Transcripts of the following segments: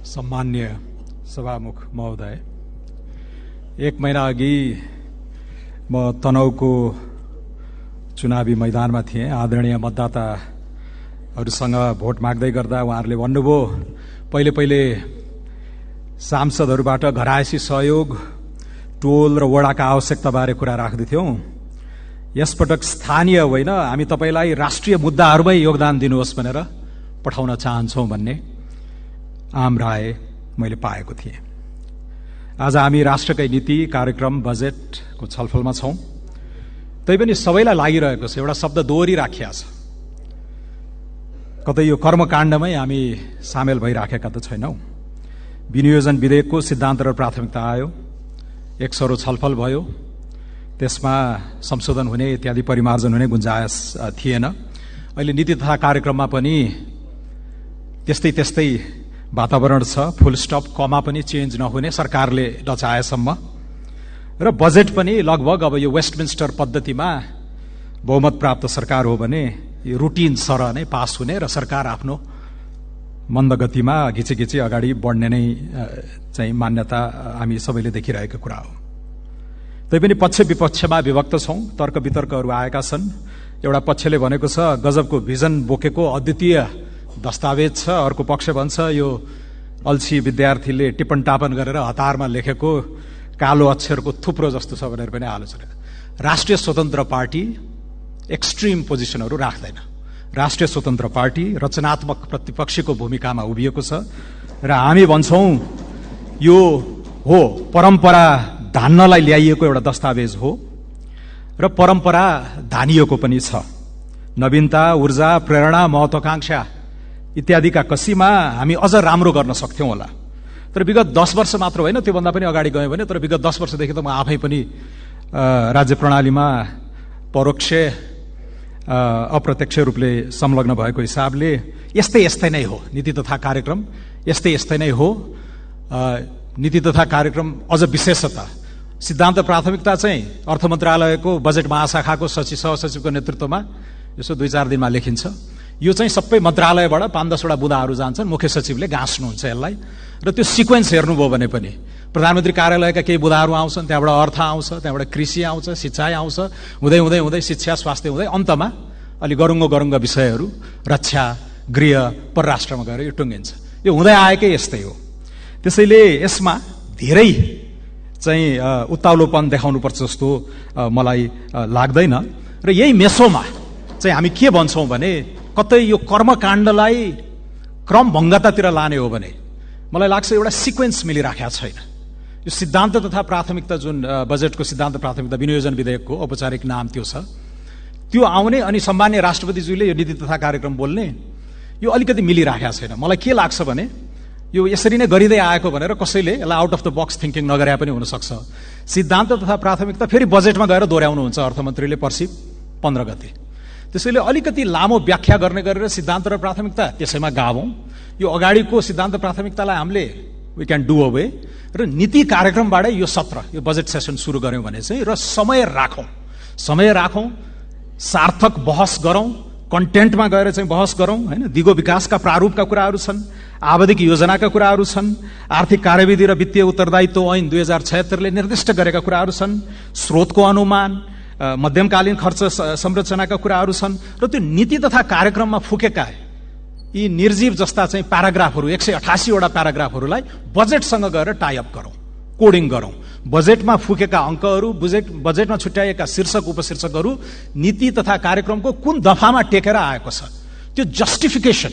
सम्मान्य सभामुख महोदय, एक महिना अघि म तनहुको चुनावी मैदानमा थिएँ। आदरणीय मतदाताहरूसँग भोट माग्दै गर्दा उहाँहरूले भन्नुभयो, पहिले सांसदहरूबाट घरायसी सहयोग, टोल र वडाका आवश्यकताबारे कुरा राख्दैथ्यौं। यसपटक स्थानीय होइन, हामी तपाईलाई राष्ट्रिय मुद्दाहरूमै योगदान दिनुहोस् भनेर पठाउन चाहन्छौं भन्ने आम राय मैले पाएको थिएँ। आज हामी राष्ट्रकै नीति, कार्यक्रम, बजेटको छलफलमा छौं। तैपनि सबैलाई लागिरहेको छ, एउटा शब्द दोहोरी राखिया छ। कतै यो कर्मकाण्डमै हामी सामेल भइराखेका त छैनौं। विनियोजन विधेयकको सिद्धान्त र प्राथमिकता आयो, एक सरो छलफल भयो, त्यसमा संशोधन हुने इत्यादि परिमार्जन हुने गुन्जायस थिएन। अहिले नीति तथा कार्यक्रममा पनि त्यस्तै वातावरण छ। फुल स्टप, कमा पनि चेन्ज नहुने सरकारले नचाहेसम्म। र बजेट पनि लगभग अब यो वेस्टमिन्स्टर पद्धतिमा बहुमत प्राप्त सरकार हो भने यो रुटिन सरह नै पास हुने र सरकार आफ्नो मन्द गतिमा घिची अगाडि बढ्ने नै चाहिँ मान्यता हामी सबैले देखिरहेको कुरा हो। तैपनि पक्ष विपक्षमा विभक्त छौं, तर्क वितर्कहरू आएका छन्। एउटा पक्षले भनेको छ गजबको भिजन बोकेको अद्वितीय दस्तावेज छ, अर्को पक्ष भन्छ यो अल्छी विद्यार्थीले टिप्पण टापन गरेर हतारमा लेखेको कालो अक्षरको थुप्रो जस्तो छ भनेर पनि आलोचना। राष्ट्रिय स्वतन्त्र पार्टी एक्सट्रिम पोजिसनहरू राख्दैन। राष्ट्रिय स्वतन्त्र पार्टी रचनात्मक प्रतिपक्षीको भूमिकामा उभिएको छ र हामी भन्छौं यो हो परम्परा धान्नलाई ल्याइएको एउटा दस्तावेज हो र परम्परा धानिएको पनि छ। नवीनता, ऊर्जा, प्रेरणा, महत्वाकांक्षा इत्यादिका कसीमा हामी अझ राम्रो गर्न सक्थ्यौं होला। तर विगत 10 वर्ष मात्र होइन, त्योभन्दा पनि अगाडि गयो भने, तर विगत 10 वर्षदेखि त म आफै पनि राज्य प्रणालीमा परोक्ष अप्रत्यक्ष रूपले संलग्न भएको हिसाबले यस्तै नै हो। नीति तथा कार्यक्रम यस्तै नै हो। नीति तथा कार्यक्रम अझ विशेषता सिद्धान्त प्राथमिकता चाहिँ अर्थ मन्त्रालयको बजेट महाशाखाको सचिव सहसचिवको नेतृत्वमा यसो 2-4 दिनमा लेखिन्छ। यो चाहिँ सबै मन्त्रालयबाट 5-10 वटा बुँदाहरू जान्छन्, मुख्य सचिवले गाँस्नुहुन्छ यसलाई। र त्यो सिक्वेन्स हेर्नुभयो भने पनि प्रधानमन्त्री कार्यालयका केही बुँदाहरू आउँछन्, त्यहाँबाट अर्थ आउँछ, त्यहाँबाट कृषि आउँछ, सिंचाइ आउँछ, हुँदै शिक्षा, स्वास्थ्य हुँदै अन्तमा अलि गरुङ्ग विषयहरू रक्षा, गृह, परराष्ट्रमा गएर यो टुङ्गिन्छ। यो हुँदै आएकै यस्तै हो। त्यसैले यसमा धेरै चाहिँ उत्ताउलोपन देखाउनुपर्छ जस्तो मलाई लाग्दैन। र यही मेसोमा चाहिँ हामी के भन्छौं भने कतै यो कर्मकाण्डलाई क्रमभङ्गतातिर लाने हो भने मलाई लाग्छ एउटा सिक्वेन्स मिलिराखेको छैन। यो सिद्धान्त तथा प्राथमिकता, जुन बजेटको सिद्धान्त प्राथमिकता विनियोजन विधेयकको औपचारिक नाम त्यो छ, त्यो आउने अनि सम्मान्य राष्ट्रपतिज्यूले यो नीति तथा कार्यक्रम बोल्ने, यो अलिकति मिलिराखेको छैन। मलाई के लाग्छ भने यो यसरी नै गरिँदै आएको भनेर कसैले यसलाई out of the box thinking नगरे पनि हुनसक्छ। सिद्धान्त तथा प्राथमिकता फेरि बजेटमा गएर दोहोऱ्याउनुहुन्छ अर्थमन्त्रीले पर्सि 15 गते। त्यसैले अलिकति लामो व्याख्या गर्ने गरेर सिद्धान्त र प्राथमिकता त्यसैमा गावौं। यो अगाडिको सिद्धान्त प्राथमिकतालाई हामीले वी क्यान डू अवे र नीति कार्यक्रमबाटै यो सत्र, यो बजेट सेसन सुरु गर्यौं भने चाहिँ र समय राखौं, सार्थक बहस गरौं, कन्टेन्टमा गएर चाहिँ बहस गरौं हैन। दिगो विकासका प्रारूपका कुराहरू छन्, आवधिक योजनाका कुराहरू छन्, आर्थिक कार्यविधि र वित्तीय उत्तरदायित्व ऐन 2076ले निर्दिष्ट गरेका कुराहरू छन्, स्रोतको अनुमान, मध्यमकालीन खर्च संरचनाका कुराहरू छन्। र त्यो नीति तथा कार्यक्रममा फुकेका यी निर्जीव जस्ता चाहिँ प्याराग्राफहरू, 188 वटा प्याराग्राफहरूलाई बजेटसँग गएर टाई अप गरौं, कोडिङ गरौं। बजेटमा फुकेका अंकहरू, बजेटमा छुट्याएका शीर्षक उपशीर्षकहरू नीति तथा कार्यक्रमको कुन दफामा टेकेर आएको छ, त्यो जस्टिफिकेसन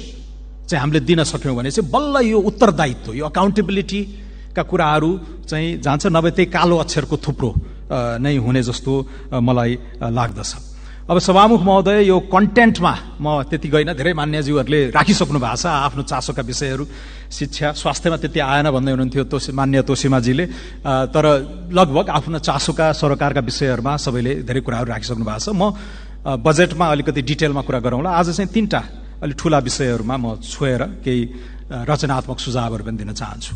चाहिँ हामीले दिन सक्यौं भने चाहिँ बल्ल यो उत्तरदायित्व, यो अकाउन्टेबिलिटीका कुराहरू चाहिँ जान्छ। नभए त्यही कालो अक्षरको थुप्रो नै हुने जस्तो मलाई लाग्दछ। अब सभामुख महोदय, यो कन्टेन्टमा म त्यति गइन, धेरै मान्यज्यूहरूले राखिसक्नु भएको छ आफ्नो चासोका विषयहरू। शिक्षा, स्वास्थ्यमा त्यति आएन भन्दै हुनुहुन्थ्यो मान्य तोसीमाजीले, तर लगभग आफ्नो चासोका सरकारका विषयहरूमा सबैले धेरै कुराहरू राखिसक्नु भएको छ। म बजेटमा अलिकति डिटेलमा कुरा गरौँला। आज चाहिँ 3टा अलि ठूला विषयहरूमा म छोएर केही रचनात्मक सुझावहरू पनि दिन चाहन्छु।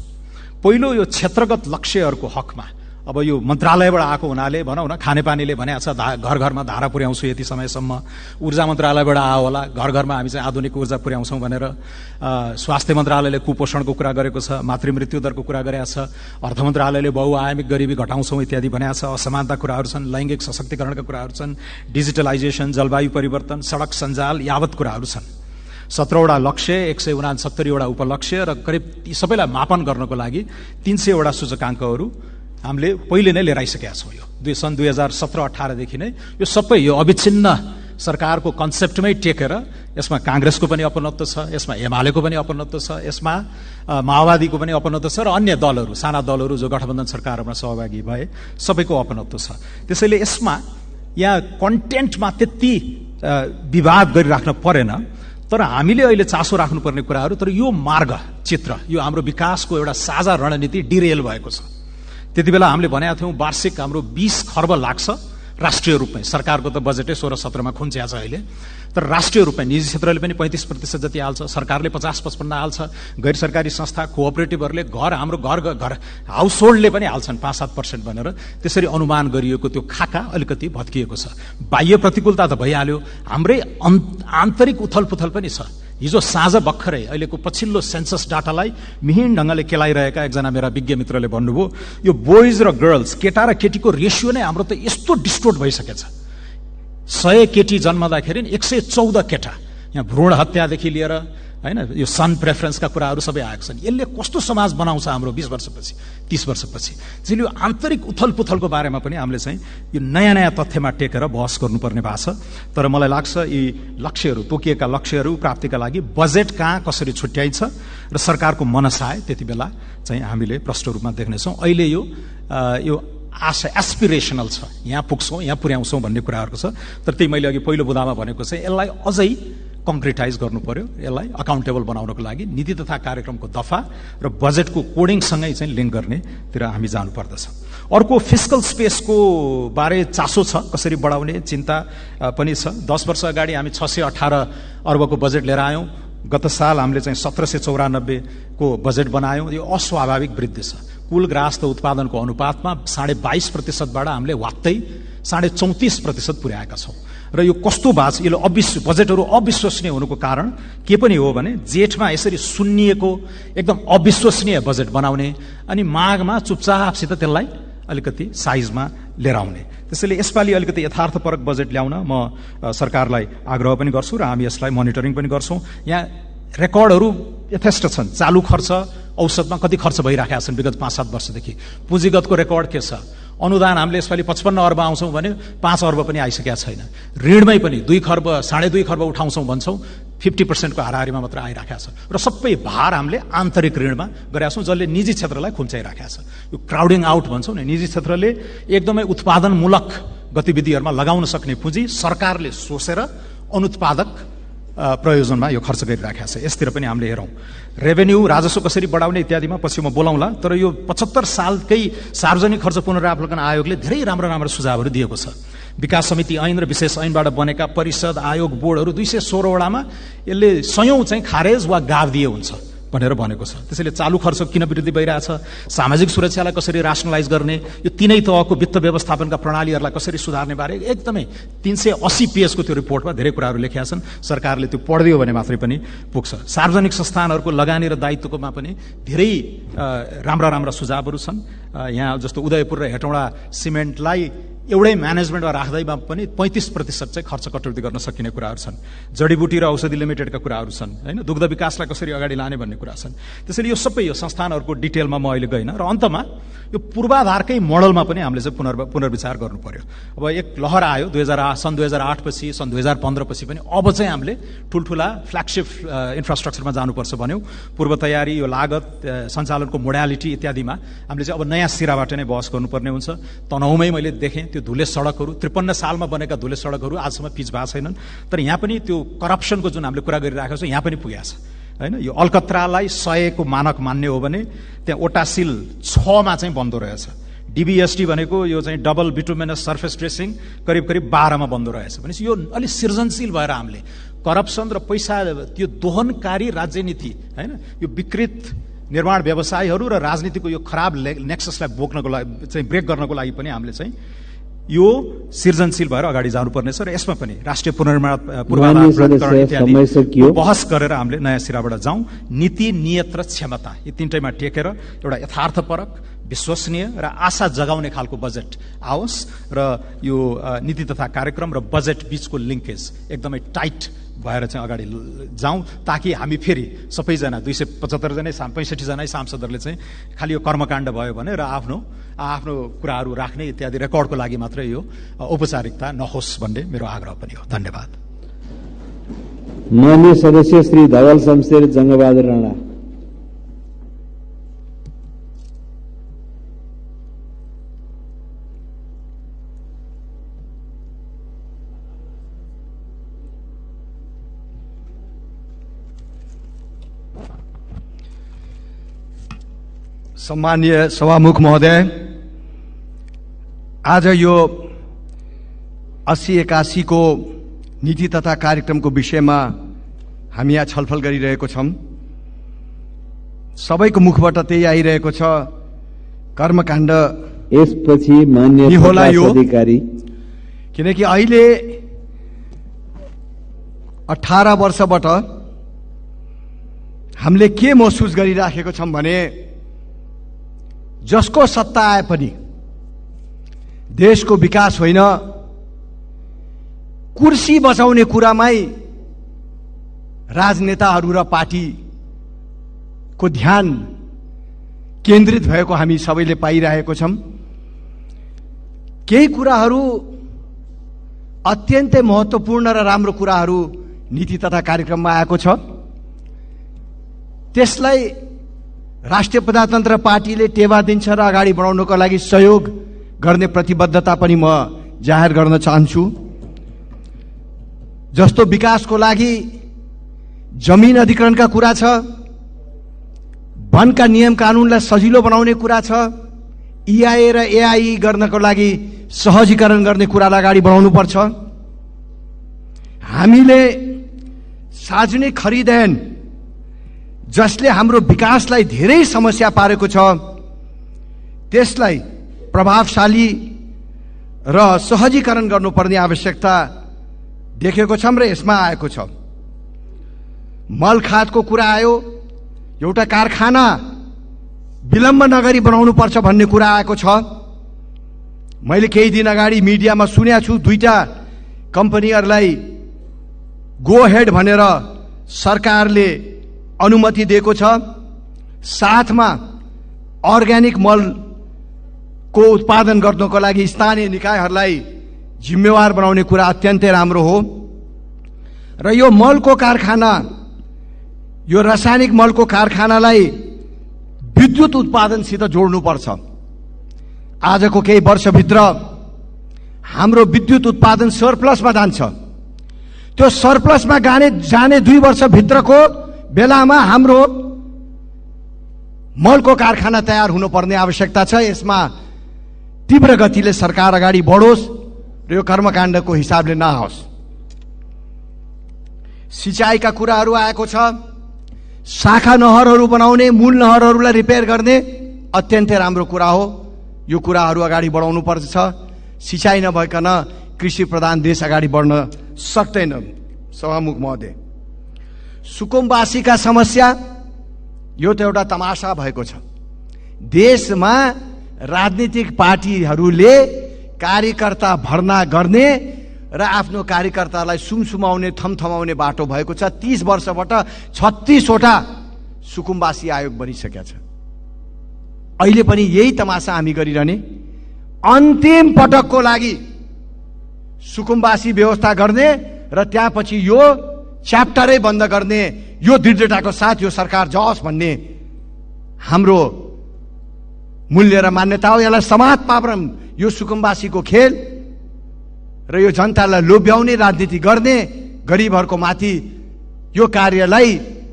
पहिलो, यो क्षेत्रगत लक्ष्यहरूको हकमा अब यो मन्त्रालयबाट आएको हुनाले भनौँ न, खानेपानीले भनेको छ घर घरमा धारा पुर्याउँछु यति समयसम्म, ऊर्जा मन्त्रालयबाट आयो होला घर घरमा हामी चाहिँ आधुनिक ऊर्जा पुर्याउँछौँ भनेर, स्वास्थ्य मन्त्रालयले कुपोषणको कुरा गरेको छ, मातृमृत्यु दरको कुरा गरेको छ, अर्थ मन्त्रालयले बहुआयामिक गरिबी घटाउँछौँ इत्यादि भनेको छ, असमानता कुराहरू छन्, लैङ्गिक सशक्तिकरणका कुराहरू छन्, डिजिटलाइजेसन, जलवायु परिवर्तन, सडक सञ्जाल यावत कुराहरू छन्। 17वटा लक्ष्य, 169वटा उपलक्ष्य र करिब ती सबैलाई मापन गर्नको लागि 300वटा सूचकाङ्कहरू हामीले पहिले नै लिएर आइसकेका छौँ। यो सन् 2017-18 देखि नै यो सबै यो अविच्छिन्न सरकारको कन्सेप्टमै टेकेर यसमा कांग्रेसको पनि अपनत्व छ, यसमा एमालेको पनि अपनत्व छ, यसमा माओवादीको पनि अपनत्व छ र अन्य दलहरू, साना दलहरू जो गठबन्धन सरकारमा सहभागी भए सबैको अपनत्व छ। त्यसैले यसमा यहाँ कन्टेन्टमा त्यति विवाद गरिराख्न परेन, तर हामीले अहिले चासो राख्नुपर्ने कुराहरू, तर यो मार्ग चित्र, यो हाम्रो विकासको एउटा साझा रणनीति डिरेल भएको छ। त्यति बेला हामीले भनेका थियौँ वार्षिक हाम्रो 20 खर्ब लाग्छ राष्ट्रिय रूपमै, सरकारको त बजेटै 16-17मा खुम्च्या छ अहिले, तर राष्ट्रिय रूपमै निजी क्षेत्रले पनि 35% जति हाल्छ, सरकारले 50-55 हाल्छ, गैर सरकारी संस्था कोअपरेटिभहरूले हाम्रो घर हाउस होल्डले पनि हाल्छन् 5-7% भनेर, त्यसरी अनुमान गरिएको त्यो खाका अलिकति भत्किएको छ। बाह्य प्रतिकूलता त भइहाल्यो, हाम्रै आन्तरिक उथलपुथल पनि छ। हिजो साँझ भर्खरै अहिलेको पछिल्लो सेन्सस डाटालाई मिहिन ढङ्गले केलाइरहेका एकजना मेरा विज्ञ मित्रले भन्नुभयो, यो बोइज र गर्ल्स, केटा र केटीको रेसियो नै हाम्रो त यस्तो डिस्टोर्ट भइसकेछ। 100 केटी जन्मदाखेरि 114 केटा, यहाँ भ्रूण हत्यादेखि लिएर हैन यो सन प्रेफरेन्सका कुराहरू सबै आएको छन्। यसले कस्तो समाज बनाउँछ हाम्रो 20 वर्षपछि 30 वर्षपछि। त्यसैले यो आन्तरिक उथलपुथलको बारेमा पनि हामीले चाहिँ यो नयाँ तथ्यमा टेकेर बहस गर्नुपर्ने भएको छ। तर मलाई लाग्छ यी लक्ष्यहरू, तोकिएका लक्ष्यहरू प्राप्तिका लागि बजेट कहाँ कसरी छुट्याइन्छ र सरकारको मनसाय त्यति बेला चाहिँ हामीले प्रष्ट रूपमा देख्नेछौँ। अहिले यो आशा एस्पिरेसनल छ, यहाँ पुग्छौँ, यहाँ पुर्याउँछौँ भन्ने कुराहरूको छ। तर त्यही मैले अघि पहिलो बुदामा भनेको चाहिँ यसलाई अझै कङ्क्रिटाइज गर्नु पर्यो, यसलाई अकाउन्टेबल बनाउनको लागि नीति तथा कार्यक्रमको दफा र बजेटको कोडिङसँगै चाहिँ लिङ्क गर्नेतिर हामी जानुपर्दछ। अर्को फिस्कल स्पेसको बारे चासो छ, कसरी बढाउने चिन्ता पनि छ। 10 वर्ष अगाडि हामी 618 अर्बको बजेट लिएर आयौँ, गत साल हामीले चाहिँ 1794 को बजेट बनायौँ। यो अस्वाभाविक वृद्धि छ। कुल ग्राहस्थ उत्पादनको अनुपातमा 22.5%बाट हामीले वात्तै 34.5% पुर्याएका छौँ। र यो कस्तो भएको छ, यसले बजेटहरू अविश्वसनीय हुनुको कारण के पनि हो भने जेठमा यसरी सुन्निएको एकदम अविश्वसनीय बजेट बनाउने अनि माघमा चुपचापसित त्यसलाई अलिकति साइजमा लिएर आउने। त्यसैले यसपालि अलिकति यथार्थपरक बजेट ल्याउन म सरकारलाई आग्रह पनि गर्छु र हामी यसलाई मोनिटरिङ पनि गर्छौँ। यहाँ रेकर्डहरू यथेष्ट छन्। चालु खर्च औसतमा कति खर्च भइराखेका छन् विगत 5-7 वर्षदेखि। पुँजीगतको रेकर्ड के छ? अनुदान हामीले यसपालि 55 अर्ब आउँछौँ भने 5 अर्ब पनि आइसकेका छैन। ऋणमै पनि 2 खर्ब 2.5 खर्ब उठाउँछौँ भन्छौँ, 50% को हाराहारीमा मात्र आइराखेको छ। र सबै भार हामीले आन्तरिक ऋणमा गरेका छौँ, जसले निजी क्षेत्रलाई खुम्चाइराखेको छ। यो क्राउडिङ आउट भन्छौँ नि, निजी क्षेत्रले एकदमै उत्पादनमूलक गतिविधिहरूमा लगाउन सक्ने पुँजी सरकारले सोचेर अनुत्पादक प्रयोजनमा यो खर्च गरिराखेको छ। यसतिर पनि हामीले हेरौँ। रेभेन्यू राजस्व कसरी बढाउने इत्यादिमा पछि म बोलाउँला। तर यो 75 सालकै सार्वजनिक खर्च पुनरावलोकन आयोगले धेरै राम्रो सुझावहरू दिएको छ। विकास समिति ऐन र विशेष ऐनबाट बनेका परिषद आयोग बोर्डहरू 216 वटामा यसले सयौं चाहिँ खारेज वा गाव दिए हुन्छ भनेर भनेको छ। त्यसैले चालु खर्च किन वृद्धि भइरहेछ, सामाजिक सुरक्षालाई कसरी रासनलाइज गर्ने, यो तीनै तहको वित्त व्यवस्थापनका प्रणालीहरूलाई कसरी सुधार्ने बारे एकदमै 380 पेजको त्यो रिपोर्टमा धेरै कुराहरू लेखिया छन्। सरकारले त्यो पढ्दियो भने मात्रै पनि पुग्छ। सार्वजनिक संस्थानहरूको लगानी र दायित्वकोमा पनि धेरै राम्रा सुझावहरू छन्। यहाँ जस्तो उदयपुर र हेटौँडा सिमेन्टलाई एउटै म्यानेजमेन्टमा राख्दैमा पनि 35% चाहिँ खर्च कटौती गर्न सकिने कुराहरू छन्। जडीबुटी र औषधि लिमिटेडका कुराहरू छन् हैन, दुग्ध विकासलाई कसरी अगाडि लाने भन्ने कुरा छन्। त्यसैले यो सबै यो संस्थानहरूको डिटेलमा म अहिले गइन र अन्तमा यो पूर्वाधारकै मोडलमा पनि हामीले चाहिँ पुनर्विचार गर्नु पर्यो। अब एक लहर आयो सन् 2008 पछि, सन् 2015 पछि पनि अब चाहिँ हामीले ठुल्ठुला फ्ल्यागशिप इन्फ्रास्ट्रक्चरमा जानुपर्छ भन्यौँ। पूर्व तयारी, यो लागत, सञ्चालनको मोडालिटी इत्यादिमा हामीले चाहिँ अब नयाँ सिराबाट नै बहस गर्नुपर्ने हुन्छ। तनहुमै मैले देखेँ त्यो धुले सडकहरू 53 सालमा बनेका धुले सडकहरू आजसम्म पिच भएको छैनन्। तर यहाँ पनि त्यो करप्सनको जुन हामीले कुरा गरिरहेको छौँ यहाँ पनि पुगेको छ हैन। यो अलकत्रालाई 100 को मानक मान्ने हो भने त्यहाँ ओटासिल 6 मा चाहिँ बन्दो रहेछ। डीबीएसटी भनेको यो चाहिँ डबल बिटुमेनस सर्फेस ड्रेसिङ करिब 12 मा बन्दो रहेछ। भनेपछि यो अलि सृजनशील भएर हामीले करप्सन र पैसा त्यो दोहनकारी राजनीति हैन, यो विकृत निर्माण व्यवसायीहरू र राजनीतिको यो खराब नेक्ससलाई बोक्नको लागि चाहिँ ब्रेक गर्नको लागि पनि हामीले चाहिँ यो सृजनशील भएर अगाडि जानुपर्नेछ र यसमा पनि राष्ट्रिय पूर्वाधार प्राधिकरण इत्यादि बहस गरेर हामीले नयाँ सिराबाट जाउँ। नीति, नियत र क्षमता यी तीनटैमा टेकेर एउटा यथार्थपरक, विश्वसनीय र आशा जगाउने खालको बजेट आओस् र यो नीति तथा कार्यक्रम र बजेट बीचको लिङ्केज एकदमै टाइट भएर चाहिँ अगाडि जाउँ, ताकि हामी फेरि सबैजना 275 जना 65 जना सांसदहरूले चाहिँ खालि यो कर्मकाण्ड भयो भने र आफ्नो कुराहरू राख्ने इत्यादि रेकर्डको लागि मात्रै यो औपचारिकता नहोस् भन्ने मेरो आग्रह पनि हो। धन्यवाद। माननीय सदस्य श्री धवल शमशेर जंगबहादुर राणा। सम्मानीय सभामुख महोदय, आज यो 80-81 को नीति तथा कार्यक्रमको विषयमा हामी यहाँ छलफल गरिरहेको छौं। सबैको मुखबाट त्यही आइरहेको छ, कर्मकाण्ड यसपछि मान्य होला यो अधिकारी। किनकि अहिले 18 वर्षबाट हामीले के महसुस गरिराखेको छौं भने जसको सत्ता आए पनि देशको विकास होइन, कुर्सी बचाउने कुरामै राजनेताहरू र पार्टीको ध्यान केन्द्रित भएको हामी सबैले पाइरहेको छौं। केही कुराहरू अत्यन्तै महत्त्वपूर्ण र राम्रो कुराहरू नीति तथा कार्यक्रममा आएको छ, त्यसलाई राष्ट्रिय प्रजातन्त्र पार्टीले टेवा दिन्छ र अगाडि बढाउनको लागि सहयोग गर्ने प्रतिबद्धता पनि म जाहेर गर्न चाहन्छु। जस्तो विकासको लागि जमिन अधिग्रहणका कुरा छ, वनका नियम कानूनलाई सजिलो बनाउने कुरा छ, EIA र AIE गर्नको लागि सहजीकरण गर्ने कुरालाई अगाडि बढाउनु पर्छ। हामीले सार्वजनिक खरिद ऐन जसले हाम्रो विकासलाई धेरै समस्या पारेको छ, त्यसलाई प्रभावशाली र सहजीकरण गर्नुपर्ने आवश्यकता देखेको छौं र यसमा आएको छ। मल खादको कुरा आयो, एउटा कारखाना विलम्ब नगरी बनाउनु पर्छ भन्ने कुरा आएको छ। मैले केही दिन अगाडि मिडियामा सुनेको छु, 2टा कम्पनीहरूलाई गो हेड भनेर सरकारले अनुमति दिएको छ। साथमा अर्ग्यानिक मल को उत्पादन गर्नको लागि स्थानीय निकायहरूलाई जिम्मेवार बनाउने कुरा अत्यन्तै राम्रो हो। र यो मलको कारखाना, यो रासायनिक मलको कारखानालाई विद्युत उत्पादनसित जोड्नुपर्छ। आजको केही वर्षभित्र हाम्रो विद्युत उत्पादन सरप्लसमा जान्छ। त्यो सरप्लसमा जाने 2 वर्षभित्रको बेलामा हाम्रो मलको कारखाना तयार हुनुपर्ने आवश्यकता छ। यसमा तीव्र गतिले सरकार अगाडि बढोस् र यो कर्मकाण्डको हिसाबले नआओस्। सिंचाइका कुराहरू आएको छ, शाखा नहरहरू बनाउने, मूल नहरहरूलाई रिपेयर गर्ने अत्यन्तै राम्रो कुरा हो। यो कुराहरू अगाडि बढाउनु पर्छ। सिंचाइ नभइकन कृषि प्रधान देश अगाडि बढ्न सक्दैन। सभामुख महोदय, सुकुम्बासीका समस्या यो त एउटा तमासा भएको छ। देशमा राजनीतिक पार्टीहरूले कार्यकर्ता भर्ना गर्ने र आफ्नो कार्यकर्तालाई सुमसुमाउने, थमथमाउने बाटो भएको छ। 30 वर्षबाट 36वटा सुकुम्बासी आयोग बनिसकेका छ। अहिले पनि यही तमासा हामी गरिरहने, अन्तिम पटकको लागि सुकुम्बासी व्यवस्था गर्ने र त्यसपछि यो च्याप्टरै बन्द गर्ने, यो दृढताको साथ यो सरकार जाओस् भन्ने हाम्रो मूल्य र मान्यता हो। यसलाई समाज पावरम, यो सुकुम्बासीको खेल र यो जनतालाई लोभ्याउने राजनीति गर्ने गरिबहरूको माथि यो कार्यलाई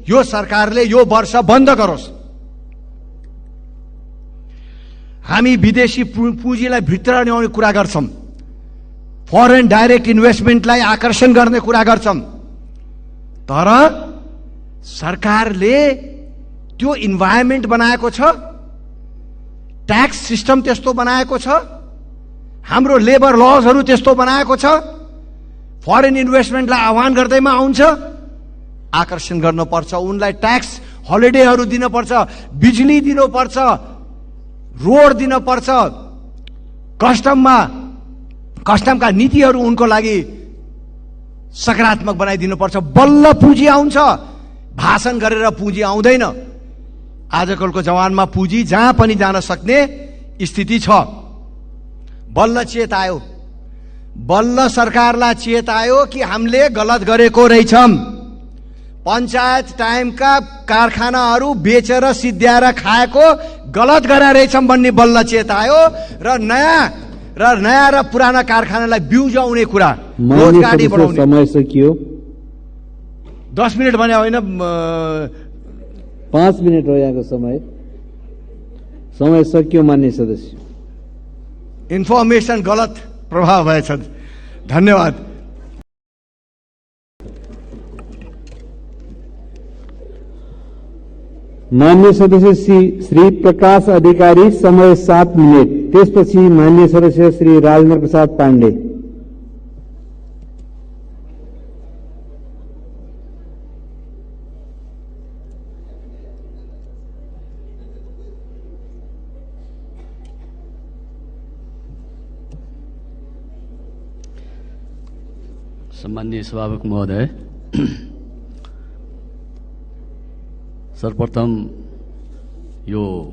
यो सरकारले यो वर्ष बन्द गरोस्। हामी विदेशी पुँजीलाई भित्र ल्याउने कुरा गर्छौं, फरेन डाइरेक्ट इन्भेस्टमेन्टलाई आकर्षण गर्ने कुरा गर्छौं, तर सरकारले त्यो इन्भाइरोमेन्ट बनाएको छ, ट्याक्स सिस्टम त्यस्तो बनाएको छ, हाम्रो लेबर लजहरू त्यस्तो बनाएको छ, फरेन इन्भेस्टमेन्टलाई आह्वान गर्दैमा आउँछ, आकर्षण गर्नुपर्छ, उनलाई ट्याक्स हलिडेहरू दिनुपर्छ, बिजुली दिनुपर्छ, रोड दिनुपर्छ, कस्टमका नीतिहरू उनको लागि सकारात्मक बनाइदिनुपर्छ। बल्ल पुँजी आउँछ, भाषण गरेर पुँजी आउँदैन। आजकलको जमानमा पुँजी जहाँ पनि जान सक्ने स्थिति छ। बल्ल चेत आयो, बल्ल सरकारलाई चेत आयो कि हामीले गलत गरेको रहेछौँ। पञ्चायत टाइमका कारखानाहरू बेचेर सिद्ध्याएर खाएको गलत गरेर रहेछौँ भन्ने बल्ल चेत आयो र नयाँ र पुराना कारखानालाई बिउजाउने कुरा, रोजगारी बढाउने। समय सकियो। 10 मिनट भने होइन, 5 मिनट हो यहाँको समय। समय सकियो मान्य सदस्य। इन्फर्मेसन गलत प्रभाव भएछ। धन्यवाद। मान्य सदस्य श्री प्रकाश अधिकारी, समय 7 मिनट। त्यसपछि मान्य सदस्य श्री राजेन्द्र प्रसाद पाण्डे। सम्माननीय सभामुख महोदय, सर्वप्रथम यो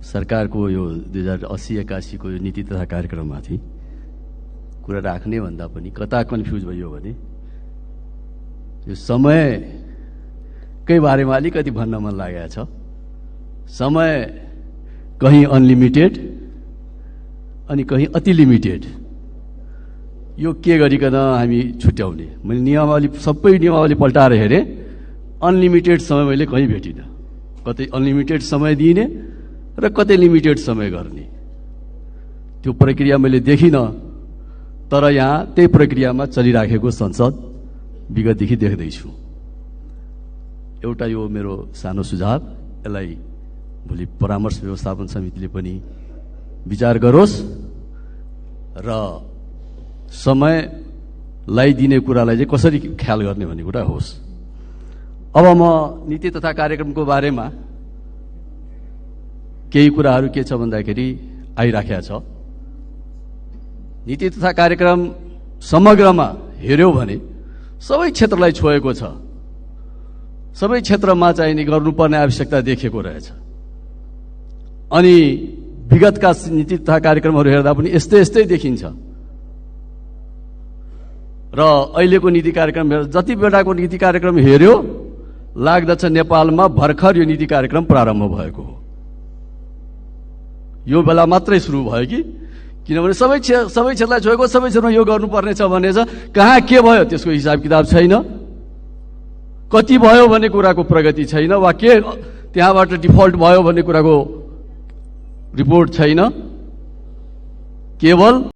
सरकारको यो 2080-81 को यो नीति तथा कार्यक्रममाथि कुरा राख्ने भन्दा पनि कता कन्फ्युज भयो भने यो समयकै बारेमा अलिकति भन्न मन लागेको छ। समय कहीँ अनलिमिटेड अनि कहीँ अति लिमिटेड, यो के गरिकन हामी छुट्याउने? मैले नियमावली सबै नियमावली पल्टाएर हेरेँ, अनलिमिटेड समय मैले कहीँ भेटिनँ। कतै अनलिमिटेड समय दिने र कतै लिमिटेड समय गर्ने त्यो प्रक्रिया मैले देखिनँ। तर यहाँ त्यही प्रक्रियामा चलिराखेको संसद विगतदेखि देख्दैछु। एउटा यो मेरो सानो सुझाव, यसलाई भोलि परामर्श व्यवस्थापन समितिले पनि विचार गरोस् र समयलाई दिने कुरालाई चाहिँ कसरी ख्याल गर्ने भन्ने कुरा होस्। अब म नीति तथा कार्यक्रमको बारेमा केही कुराहरू के छ भन्दाखेरि आइराखेको छ। नीति तथा कार्यक्रम समग्रमा हेर्यो भने सबै क्षेत्रलाई छोएको छ, सबै क्षेत्रमा चाहिने गर्नुपर्ने आवश्यकता देखिएको रहेछ। अनि विगतका नीति तथा कार्यक्रमहरू हेर्दा पनि यस्तै देखिन्छ र अहिलेको नीति कार्यक्रम जति बेलाको नीति कार्यक्रम हेर्यो लाग्दछ नेपालमा भर्खर यो नीति कार्यक्रम प्रारम्भ भएको हो। यो बेला मात्रै सुरु भयो कि, किनभने सबै क्षेत्रलाई छोएको, सबै क्षेत्रमा यो गर्नुपर्ने छ भने कहाँ के भयो त्यसको हिसाब किताब छैन, कति भयो भन्ने कुराको प्रगति छैन, वा के त्यहाँबाट डिफल्ट भयो भन्ने कुराको रिपोर्ट छैन। केवल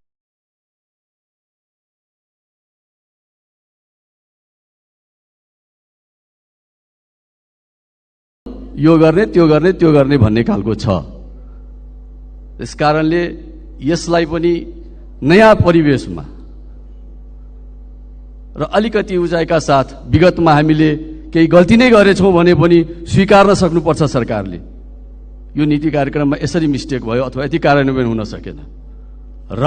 यो गर्ने त्यो गर्ने भन्ने खालको छ। त्यसकारणले यसलाई पनि नयाँ परिवेशमा र अलिकति उचाइका साथ विगतमा हामीले केही गल्ती नै गरेछौँ भने पनि स्वीकार्न सक्नुपर्छ सरकारले। यो नीति कार्यक्रममा यसरी मिस्टेक भयो अथवा यति कार्यान्वयन हुन सकेन र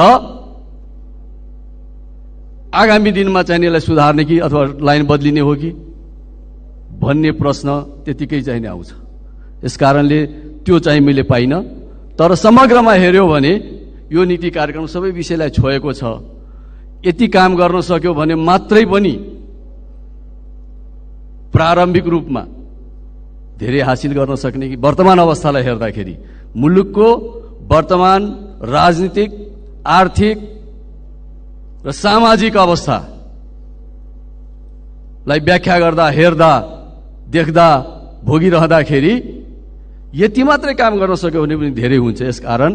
आगामी दिनमा चाहिँ यसलाई सुधार्ने कि अथवा लाइन बदलिने हो कि भन्ने प्रश्न त्यतिकै चाहिने आउँछ। यसकारणले त्यो चाहिँ मैले पाइनँ। तर समग्रमा हेर्यो भने यो नीति कार्यक्रम सबै विषयलाई छोएको छ। यति काम गर्न सक्यो भने मात्रै पनि प्रारम्भिक रूपमा धेरै हासिल गर्न सक्ने कि वर्तमान अवस्थालाई हेर्दाखेरि मुलुकको वर्तमान राजनीतिक, आर्थिक र सामाजिक अवस्थालाई व्याख्या गर्दा, हेर्दा, देख्दा, भोगिरहँदाखेरि यति मात्रै काम गर्न सक्यो भने पनि धेरै हुन्छ। यसकारण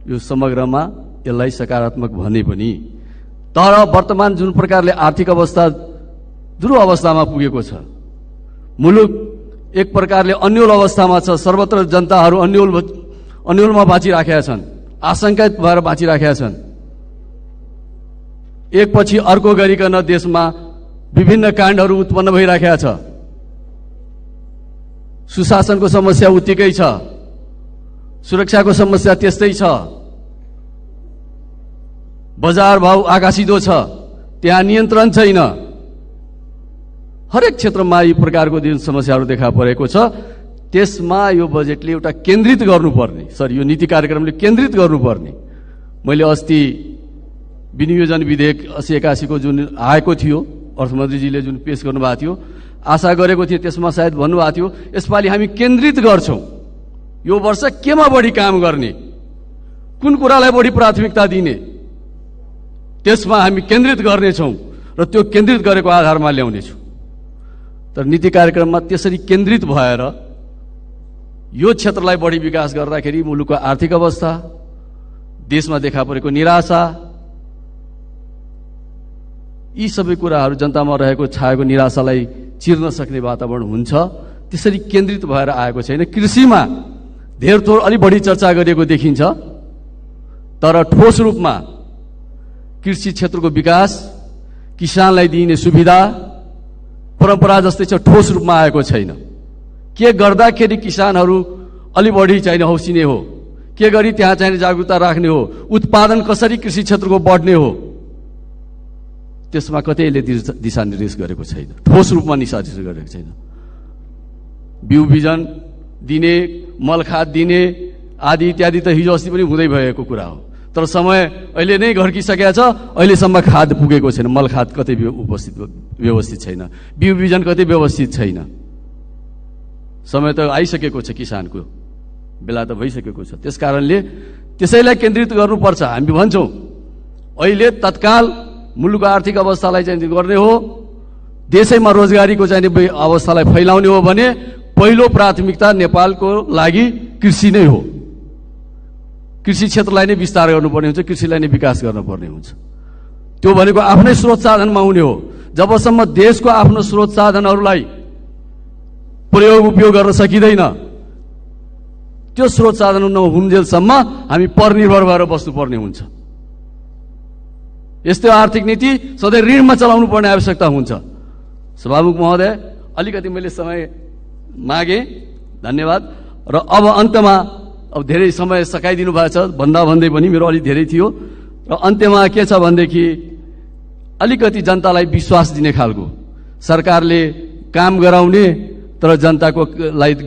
यो समग्रमा यसलाई सकारात्मक भने पनि, तर वर्तमान जुन प्रकारले आर्थिक अवस्था ध्रुव अवस्थामा पुगेको छ, मुलुक एक प्रकारले अन्यल अवस्थामा छ। सर्वत्र जनताहरू अन्यलमा बाँचिराखेका छन्, आशंकित भएर बाँचिराखेका छन्। एकपछि अर्को गरिकन देशमा विभिन्न काण्डहरू उत्पन्न भइराखेका छ। सुशासनको समस्या उत्तिकै छ, सुरक्षाको समस्या त्यस्तै छ, बजार भाव आकाशिदो छ, त्यहाँ नियन्त्रण छैन। हरेक क्षेत्रमा यी प्रकारको जुन समस्याहरू देखा परेको छ, त्यसमा यो बजेटले एउटा केन्द्रित गर्नुपर्ने, यो नीति कार्यक्रमले केन्द्रित गर्नुपर्ने। मैले अस्ति विनियोजन विधेयक 80-81 को जुन आएको थियो, अर्थमन्त्रीजीले जुन पेश गर्नुभएको थियो, आशा गरेको थिएँ त्यसमा सायद भन्नुभएको थियो यसपालि हामी केन्द्रित गर्छौँ, यो वर्ष केमा बढी काम गर्ने, कुन कुरालाई बढी प्राथमिकता दिने, त्यसमा हामी केन्द्रित गर्नेछौँ र त्यो केन्द्रित गरेको आधारमा ल्याउनेछौँ। तर नीति कार्यक्रममा त्यसरी केन्द्रित भएर यो क्षेत्रलाई बढी विकास गर्दाखेरि मुलुकको आर्थिक अवस्था, देशमा देखा परेको निराशा, यी सबै कुराहरू जनतामा रहेको छाएको निराशालाई चिर्न सक्ने वातावरण हुन्छ। त्यसरी केन्द्रित भएर आएको छैन। कृषिमा धेर थोर अलि बढी चर्चा गरिएको देखिन्छ, तर ठोस रूपमा कृषि क्षेत्रको विकास, किसानलाई दिइने सुविधा परम्परा जस्तै छ, ठोस रूपमा आएको छैन। के गर्दाखेरि किसानहरू अलि बढी चाहिने हौसिने हो, के गरी त्यहाँ चाहिने जागरुकता राख्ने हो, उत्पादन कसरी कृषि क्षेत्रको बढ्ने हो, त्यसमा कतैले दिशानिर्देश गरेको छैन, ठोस रूपमा दिशानिर्देश गरेको छैन। बिउ बिजन दिने, मलखाद दिने आदि इत्यादि त हिजो अस्ति पनि हुँदै भएको कुरा हो, तर समय अहिले नै घर्किसकेको छ। अहिलेसम्म खाद पुगेको छैन, मलखाद कतै व्यवस्थित छैन, बिउ बिजन कतै व्यवस्थित छैन। समय त आइसकेको छ, किसानको बेला त भइसकेको छ। त्यसकारणले त्यसैलाई केन्द्रित गर्नुपर्छ। हामी भन्छौँ अहिले तत्काल मुलुकको आर्थिक अवस्थालाई चाहिँ गर्ने हो, देशैमा रोजगारीको चाहिँ अवस्थालाई फैलाउने हो भने पहिलो प्राथमिकता नेपालको लागि कृषि नै हो। कृषि क्षेत्रलाई नै विस्तार गर्नुपर्ने हुन्छ, कृषिलाई नै विकास गर्नुपर्ने हुन्छ। त्यो भनेको आफ्नै स्रोत साधनमा हुने हो। जबसम्म देशको आफ्नो स्रोत साधनहरूलाई उपयोग गर्न सकिँदैन, त्यो स्रोत साधन नहुन्जेलसम्म हामी परनिर्भर भएर बस्नुपर्ने हुन्छ। यस्तो आर्थिक नीति सधैँ ऋणमा चलाउनु पर्ने आवश्यकता हुन्छ। सभामुख महोदय, अलिकति मैले समय मागे, धन्यवाद। र अब अन्तमा अब धेरै समय सकाइदिनु भएको छ, भन्दै पनि मेरो अलिक धेरै थियो। र अन्त्यमा के छ भनेदेखि अलिकति जनतालाई विश्वास दिने खालको, सरकारले काम गराउने तर जनताको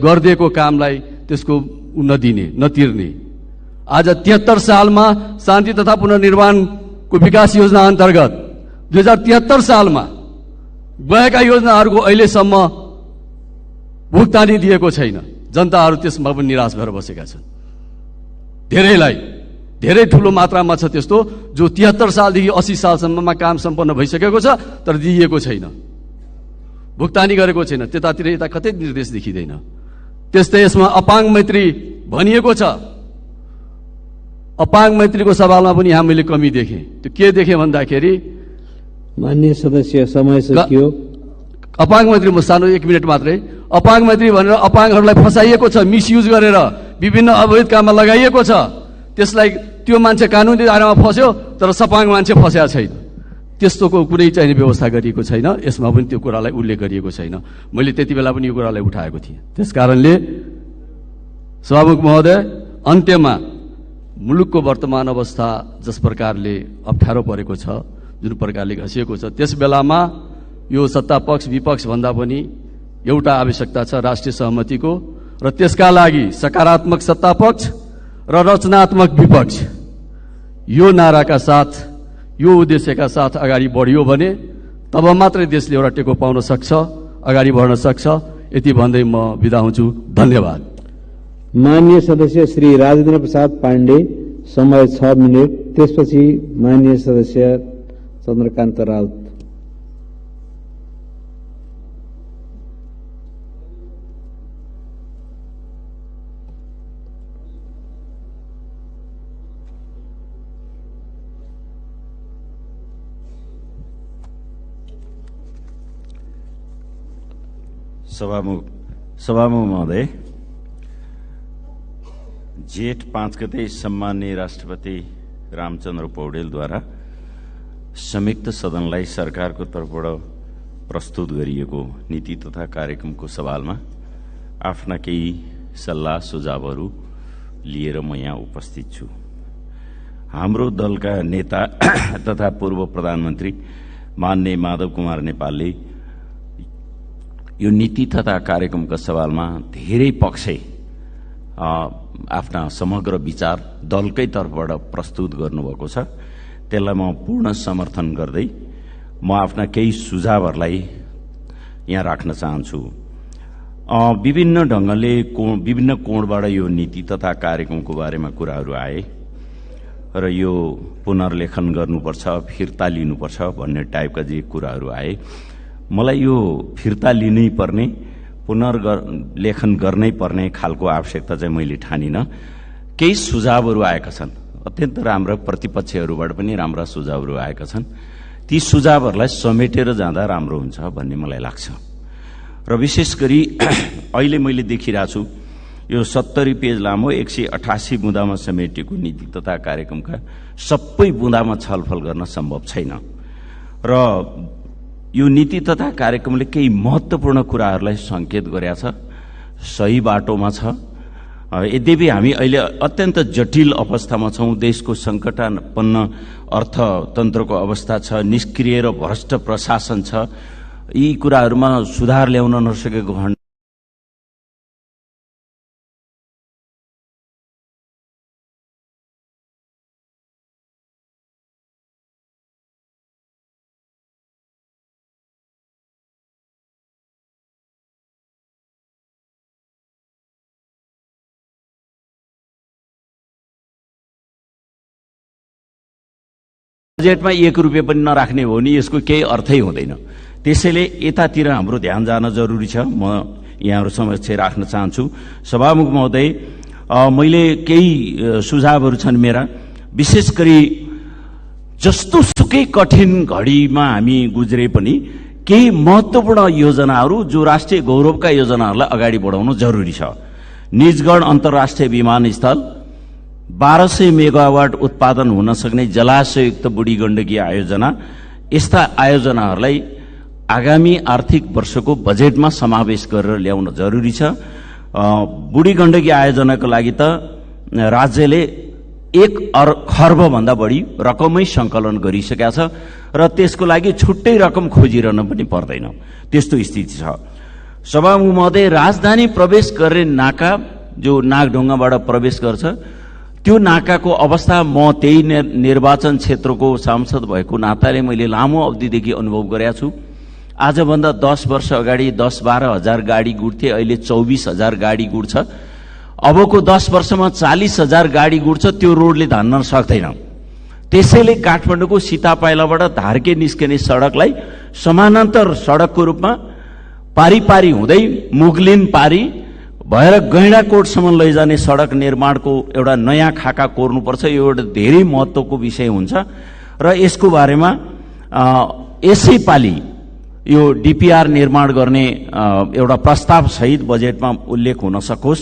गरिदिएको कामलाई त्यसको नदिने, नतिर्ने। आज 73 सालमा शान्ति तथा पुनर्निर्माणको विकास योजना अन्तर्गत 2073 सालमा गएका योजनाहरूको अहिलेसम्म भुक्तानी दिएको छैन। जनताहरू त्यसमा पनि निराश भएर बसेका छन्। धेरै ठुलो मात्रामा छ त्यस्तो, जो 73 सालदेखि 80 सालसम्ममा काम सम्पन्न भइसकेको छ तर दिइएको छैन, भुक्तानी गरेको छैन। त्यतातिर यता कतै निर्देश देखिँदैन। त्यस्तै यसमा अपाङ मैत्री भनिएको छ। अपाङ मैत्रीको सवालमा पनि यहाँ मैले कमी देखेँ। त्यो के देखेँ भन्दाखेरि, माननीय सदस्य समय सकियो। अपाङ मैत्री, म सानो 1 मिनट मात्रै, अपाङ मैत्री भनेर अपाङहरूलाई फसाइएको छ, मिसयुज गरेर विभिन्न अवैध काममा लगाइएको छ। त्यसलाई त्यो मान्छे कानुनी दायरामा फस्यो तर सपाङ मान्छे फस्या छैन। त्यस्तोको कुनै चाहिँ व्यवस्था गरिएको छैन। यसमा पनि त्यो कुरालाई उल्लेख गरिएको छैन। मैले त्यति बेला पनि यो कुरालाई उठाएको थिएँ। त्यसकारणले सभामुख महोदय, अन्त्यमा मुलुकको वर्तमान अवस्था जस प्रकारले अप्ठ्यारो परेको छ, जुन प्रकारले घसिएको छ, त्यस बेलामा यो सत्ता पक्ष विपक्ष भन्दा पनि एउटा आवश्यकता छ राष्ट्रिय सहमतिको, र त्यसका लागि सकारात्मक सत्ता पक्ष र रचनात्मक विपक्ष यो नाराका साथ, यो उद्देश्यका साथ अगाडि बढियो भने तब मात्रै देशले एउटा टेको पाउन सक्छ, अगाडि बढ्न सक्छ। यति भन्दै म बिदा हुन्छु। धन्यवाद। माननीय सदस्य श्री राजेन्द्र प्रसाद पाण्डे, समय 6 मिनट। त्यसपछि माननीय सदस्य चन्द्रकान्त राउत। सभामुख महोदय, जेठ 5 गते सम्माननीय राष्ट्रपति रामचन्द्र पौडेलद्वारा संयुक्त सदनलाई सरकारको तर्फबाट प्रस्तुत गरिएको नीति तथा कार्यक्रमको सवालमा आफ्ना केही सल्लाह सुझावहरू लिएर म यहाँ उपस्थित छु। हाम्रो दलका नेता तथा पूर्व प्रधानमन्त्री माननीय माधव कुमार नेपालले यो नीति तथा कार्यक्रमका सवालमा धेरै पक्ष आफ्ना समग्र विचार दलकै तर्फबाट प्रस्तुत गर्नुभएको छ। त्यसलाई म पूर्ण समर्थन गर्दै म आफ्ना केही सुझावहरूलाई यहाँ राख्न चाहन्छु। विभिन्न ढङ्गले विभिन्न कोणबाट यो नीति तथा कार्यक्रमको बारेमा कुराहरू आए र यो पुनर्लेखन गर्नुपर्छ, फिर्ता लिनुपर्छ भन्ने टाइपका जे कुराहरू आए, मलाई यो फिर्ता लिनै पर्ने, पुनर्लेखन गर्नै पर्ने खालको आवश्यकता चाहिँ मैले ठानिनँ। केही सुझावहरू आएका छन्, अत्यन्त राम्रा, प्रतिपक्षहरूबाट पनि राम्रा सुझावहरू आएका छन्। ती सुझावहरूलाई समेटेर जाँदा राम्रो हुन्छ भन्ने मलाई लाग्छ। र विशेष गरी अहिले मैले देखिरहेको छु यो 70 पेज लामो 188 बुँदामा समेटिएको नीति तथा कार्यक्रमका सबै बुँदामा छलफल गर्न सम्भव छैन र यो नीति तथा कार्यक्रमले केही महत्त्वपूर्ण कुराहरूलाई सङ्केत गरेका छ, सही बाटोमा छ। यद्यपि हामी अहिले अत्यन्त जटिल अवस्थामा छौँ। देशको सङ्कटापन्न अर्थतन्त्रको अवस्था छ, निष्क्रिय र भ्रष्ट प्रशासन छ। यी कुराहरूमा सुधार ल्याउन नसकेको खण्ड बजेटमा 1 रुपियाँ पनि नराख्ने हो भने यसको केही अर्थै हुँदैन। त्यसैले यतातिर हाम्रो ध्यान जान जरुरी छ। म यहाँहरू समक्ष राख्न चाहन्छु। सभामुख महोदय, मैले केही सुझावहरू छन् मेरा। विशेष गरी जस्तो सुकै कठिन घडीमा हामी गुज्रे पनि केही महत्त्वपूर्ण योजनाहरू, जो राष्ट्रिय गौरवका योजनाहरूलाई अगाडि बढाउनु जरुरी छ। निजगढ अन्तर्राष्ट्रिय विमानस्थल, 1200 मेगावाट उत्पादन हुन सक्ने जलाशययुक्त बुढी गण्डकी आयोजना, यस्ता आयोजनाहरूलाई आगामी आर्थिक वर्षको बजेटमा समावेश गरेर ल्याउन जरुरी छ। बुढी गण्डकी आयोजनाको लागि त राज्यले 1 खर्ब भन्दा बढी रकमै सङ्कलन गरिसकेका छ र त्यसको लागि छुट्टै रकम खोजिरहन पनि पर्दैन, त्यस्तो स्थिति छ। सभामुख महोदय, राजधानी प्रवेश गर्ने नाका जो नागढुङ्गाबाट प्रवेश गर्छ, त्यो नाकाको अवस्था म त्यही निर्वाचन क्षेत्रको सांसद भएको नाताले मैले लामो अवधिदेखि अनुभव गरेका छु। आजभन्दा 10 वर्ष अगाडि 10-12 हजार गाडी गुड्थे, अहिले 24,000 गाडी गुड्छ। अबको 10 वर्षमा 40,000 गाडी गुड्छ। त्यो रोडले धान्न सक्दैन। त्यसैले काठमाडौँको सीतापाइलाबाट धारके निस्कने सडकलाई समानान्तर सडकको रूपमा पारी हुँदै मुगलिन पारी भएर गैँडाकोटसम्म लैजाने सडक निर्माणको एउटा नयाँ खाका कोर्नुपर्छ। यो एउटा धेरै महत्त्वको विषय हुन्छ र यसको बारेमा यसै पालि यो डिपिआर निर्माण गर्ने एउटा प्रस्ताव सहित बजेटमा उल्लेख हुन सकोस्,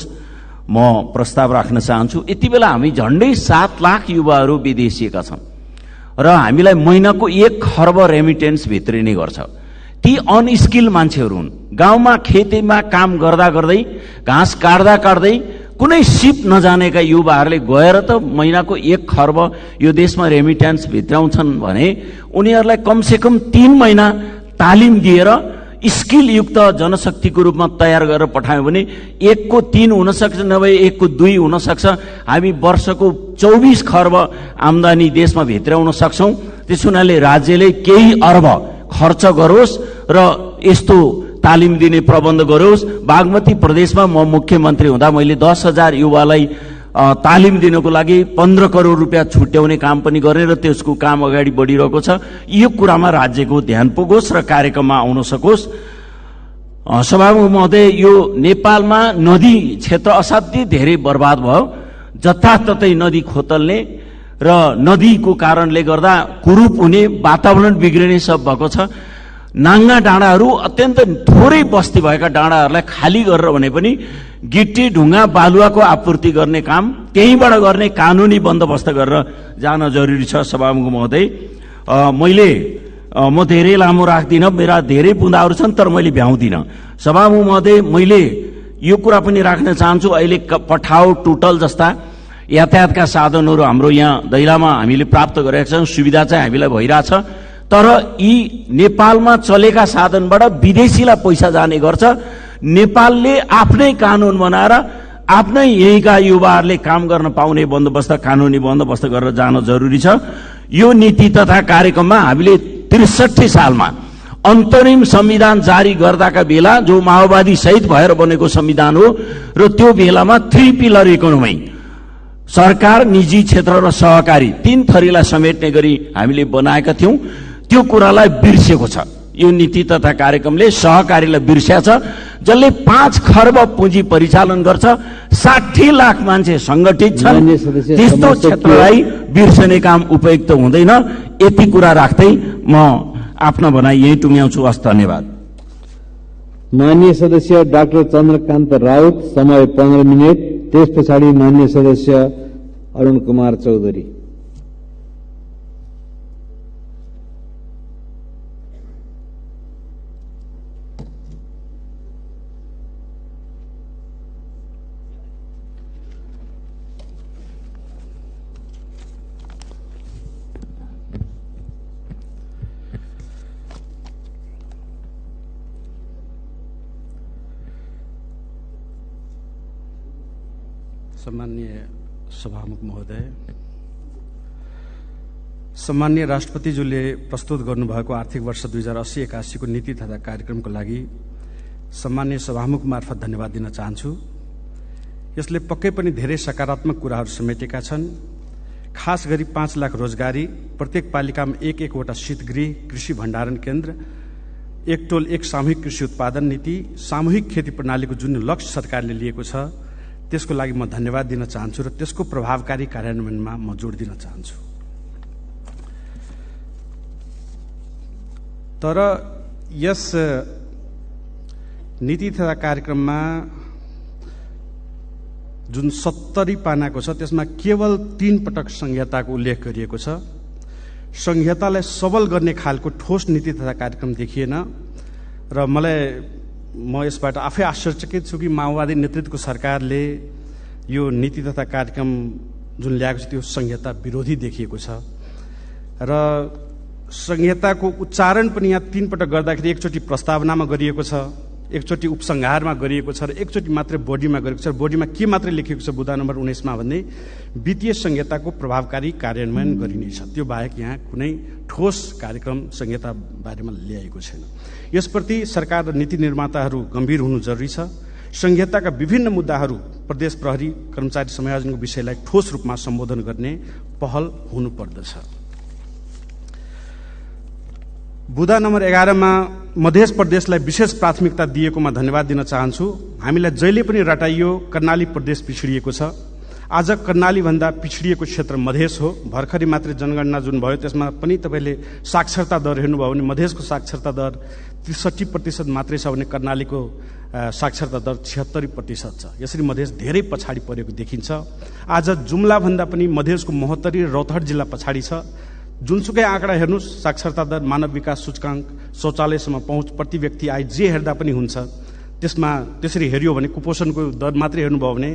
म प्रस्ताव राख्न चाहन्छु। यति बेला हामी झन्डै 7 लाख युवाहरू विदेशिएका छौँ र हामीलाई महिनाको 1 खर्ब रेमिटेन्स भित्रिने गर्छ। ती अनस्किल मान्छेहरू हुन्। गाउँमा खेतीमा काम गर्दा गर्दै, घाँस काट्दा काट्दै कुनै सिप नजानेका युवाहरूले गएर त महिनाको 1 खर्ब यो देशमा रेमिटेन्स भित्राउँछन् भने उनीहरूलाई कमसेकम 3 महिना तालिम दिएर स्किलयुक्त जनशक्तिको रूपमा तयार गरेर पठायौँ भने 1 को 3 हुनसक्छ, नभए 1 को 2 हुनसक्छ। हामी वर्षको 24 खर्ब आम्दानी देशमा भित्राउन सक्छौँ। त्यसो हुनाले राज्यले केही अर्ब खर्च गरोस् र यस्तो तालिम दिने प्रबन्ध गरोस्। बागमती प्रदेशमा म मुख्यमन्त्री हुँदा मैले 10,000 युवालाई तालिम दिनको लागि 15 करोड रुपियाँ छुट्याउने काम पनि गरेर त्यसको काम अगाडि बढिरहेको छ। यो कुरामा राज्यको ध्यान पुगोस् र कार्यक्रममा आउन सकोस्। सभामुख महोदय, यो नेपालमा नदी क्षेत्र असाध्यै धेरै बर्बाद भयो। जताततै नदी खोतल्ने र नदीको कारणले गर्दा कुरूप हुने, वातावरण बिग्रिने सब भएको छ। नाङ्गा डाँडाहरू अत्यन्त थोरै बस्ती भएका डाँडाहरूलाई खाली गरेर भने पनि गिटी ढुङ्गा बालुवाको आपूर्ति गर्ने काम त्यहीँबाट गर्ने कानुनी बन्दोबस्त गरेर जान जरुरी छ। सभामुख महोदय, म धेरै लामो राख्दिनँ, मेरा धेरै बुँदाहरू छन्, तर मैले भ्याउँदिनँ। सभामुख महोदय, मैले यो कुरा पनि राख्न चाहन्छु, अहिले पठाउ टुटल जस्ता यातायातका साधनहरू हाम्रो यहाँ दैलामा हामीले प्राप्त गरेका छौँ, सुविधा चाहिँ हामीलाई भइरहेछ। तर यी नेपालमा चलेका साधनबाट विदेशीलाई पैसा जाने गर्छ। नेपालले आफ्नै कानुन बनाएर आफ्नै यहीँका युवाहरूले काम गर्न पाउने बन्दोबस्त, कानुनी बन्दोबस्त गरेर जान जरुरी छ। यो नीति तथा कार्यक्रममा हामीले 63 सालमा अन्तरिम संविधान जारी गर्दाका बेला, जो माओवादी सहित भएर बनेको संविधान हो, र त्यो बेलामा 3 पिलर इकोनोमी, सरकार, निजी क्षेत्र र सहकारी, 3 थरीलाई समेट्ने गरी हामीले बनाएका थियौं। त्यो कुरालाई बिर्सेको छ यो नीति तथा कार्यक्रमले। सहकारीलाई बिर्स्या छ, जसले 5 खर्ब पुँजी परिचालन गर्छ, 60 लाख मान्छे संगठित छन्। त्यस्तो क्षेत्रलाई बिर्सने काम उपयुक्त हुँदैन। यति कुरा राख्दै म आफ्नो भनाइ यही टुङ्ग्याउँछु। हस्, धन्यवाद। माननीय सदस्य डाक्टर चन्द्रकान्त राउत, समय 15 मिनट। त्यस पछाडि माननीय सदस्य अरुण कुमार चौधरी। सम्माननीय सभामुख महोदय, सम्माननीय राष्ट्रपतिज्यूले प्रस्तुत गर्नुभएको आर्थिक वर्ष 2080-81 को नीति तथा कार्यक्रमको लागि सम्माननीय सभामुख मार्फत धन्यवाद दिन चाहन्छु। यसले पक्कै पनि धेरै सकारात्मक कुराहरू समेटेका छन्। खास गरी 5 लाख रोजगारी, प्रत्येक पालिकामा 1-1 वटा शीतगृह, कृषि भण्डारण केन्द्र, एक टोल एक सामूहिक कृषि उत्पादन नीति, सामूहिक खेती प्रणालीको जुन लक्ष्य सरकारले लिएको छ, त्यसको लागि म धन्यवाद दिन चाहन्छु र त्यसको प्रभावकारी कार्यान्वयनमा म जोड दिन चाहन्छु। तर यस नीति तथा कार्यक्रममा जुन 70 पानाको छ, त्यसमा केवल 3 पटक संहिताको उल्लेख गरिएको छ। संहितालाई सबल गर्ने खालको ठोस नीति तथा कार्यक्रम देखिएन र म यसबाट आफै आश्चर्यचकित छु कि माओवादी नेतृत्वको सरकारले यो नीति तथा कार्यक्रम जुन ल्याएको छ त्यो संहिता विरोधी देखिएको छ र संहिताको उच्चारण पनि यहाँ 3 पटक गर्दाखेरि एकचोटि प्रस्तावनामा गरिएको छ, एकचोटि उपसंहारमा गरिएको छ र एकचोटि मात्रै बडीमा गरेको छ। बडीमा के मात्रै लेखिएको छ बुँदा नम्बर 19 मा भन्ने वित्तीय संहिताको प्रभावकारी कार्यान्वयन गरिनेछ। त्यो बाहेक यहाँ कुनै ठोस कार्यक्रम संहिता बारेमा ल्याएको छैन। यसप्रति सरकार र नीति निर्माताहरू गम्भीर हुनु जरुरी छ। संहिताका विभिन्न मुद्दाहरू प्रदेश प्रहरी कर्मचारी समायोजनको विषयलाई ठोस रूपमा सम्बोधन गर्ने पहल हुनुपर्दछ। बुँदा नम्बर 11 मा मध्य प्रदेशलाई विशेष प्राथमिकता दिएकोमा धन्यवाद दिन चाहन्छु। हामीलाई जहिले पनि रटाइयो कर्णाली प्रदेश पिछडिएको छ। आज कर्णाली भन्दा पिछडिएको क्षेत्र मधेस हो। भर्खरै मात्रै जनगणना जुन भयो त्यसमा पनि तपाईले साक्षरता दर हेर्नुभयो भने मधेसको साक्षरता दर 63% मात्रै छ भने कर्णालीको साक्षरता दर 76% छ। यसरी मधेस धेरै पछाडि परेको देखिन्छ। आज जुम्ला भन्दा पनि मधेसको महोत्तरी र रौतहट जिल्ला पछाडि छ। जुनसुकै आँकडा हेर्नुस्, साक्षरता दर, मानव विकास सूचकाङ्क, शौचालयसम्म पहुँच, प्रति व्यक्ति आय जे हेर्दा पनि हुन्छ। त्यसमा त्यसरी हेरियो भने कुपोषणको दर मात्रै हेर्नुभयो भने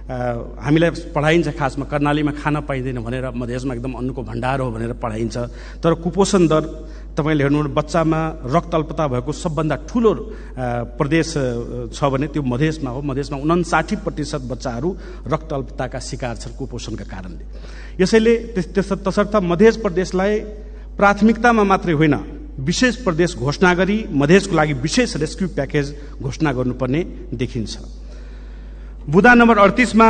हामीलाई पढाइन्छ खासमा कर्णालीमा खान पाइँदैन भनेर, मधेसमा एकदम अन्नको भण्डार हो भनेर पढाइन्छ। तर कुपोषण दर तपाईले हेर्नु बच्चामा रक्त अल्पता भएको सबभन्दा ठूलो प्रदेश छ भने त्यो मधेसमा हो। मधेसमा 59% बच्चाहरू रक्त अल्पताका शिकार छन् कुपोषणका कारणले। यसैले तसर्थ मध्य प्रदेशलाई प्राथमिकतामा मात्रै होइन विशेष प्रदेश घोषणा गरी मधेसको लागि विशेष रेस्क्यु प्याकेज घोषणा गर्नुपर्ने देखिन्छ। बुँदा नम्बर 38 मा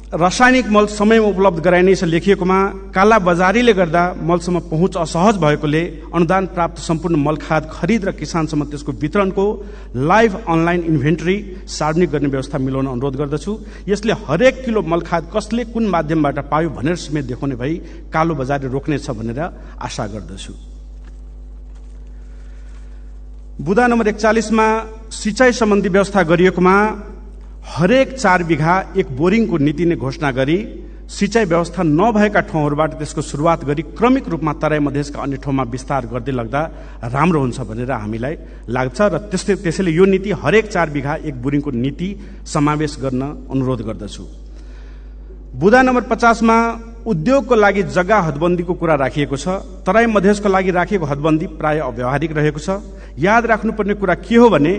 रासायनिक मल समयमा उपलब्ध गराइनेछ लेखिएकोमा काला बजारीले गर्दा मलसम्म पहुँच असहज भएकोले अनुदान प्राप्त सम्पूर्ण मल खाद खरिद र किसानसम्म त्यसको वितरणको लाइभ अनलाइन इन्भेन्टरी सार्वजनिक गर्ने व्यवस्था मिलाउन अनुरोध गर्दछु। यसले हरेक किलो मल खाद कसले कुन माध्यमबाट पायो भनेर समेत देखाउने भई कालो बजारी रोक्नेछ भनेर आशा गर्दछु। बुदा नम्बर 41 सिंचाइ सम्बन्धी व्यवस्था गरिएकोमा हरेक 4 बिघा एक बोरिङको नीति नै घोषणा गरी सिंचाइ व्यवस्था नभएका ठाउँहरूबाट त्यसको सुरुवात गरी क्रमिक रूपमा तराई मधेसका अन्य ठाउँमा विस्तार गर्दै लग्दा राम्रो हुन्छ भनेर हामीलाई लाग्छ र त्यसैले यो नीति हरेक 4 बिघा एक बोरिङको नीति समावेश गर्न अनुरोध गर्दछु। बुदा नम्बर 50 उद्योगको लागि जग्गा हदबन्दीको कुरा राखिएको छ। तराई मधेसको लागि राखिएको हदबन्दी प्राय अव्यावहारिक रहेको छ। याद राख्नुपर्ने कुरा के हो भने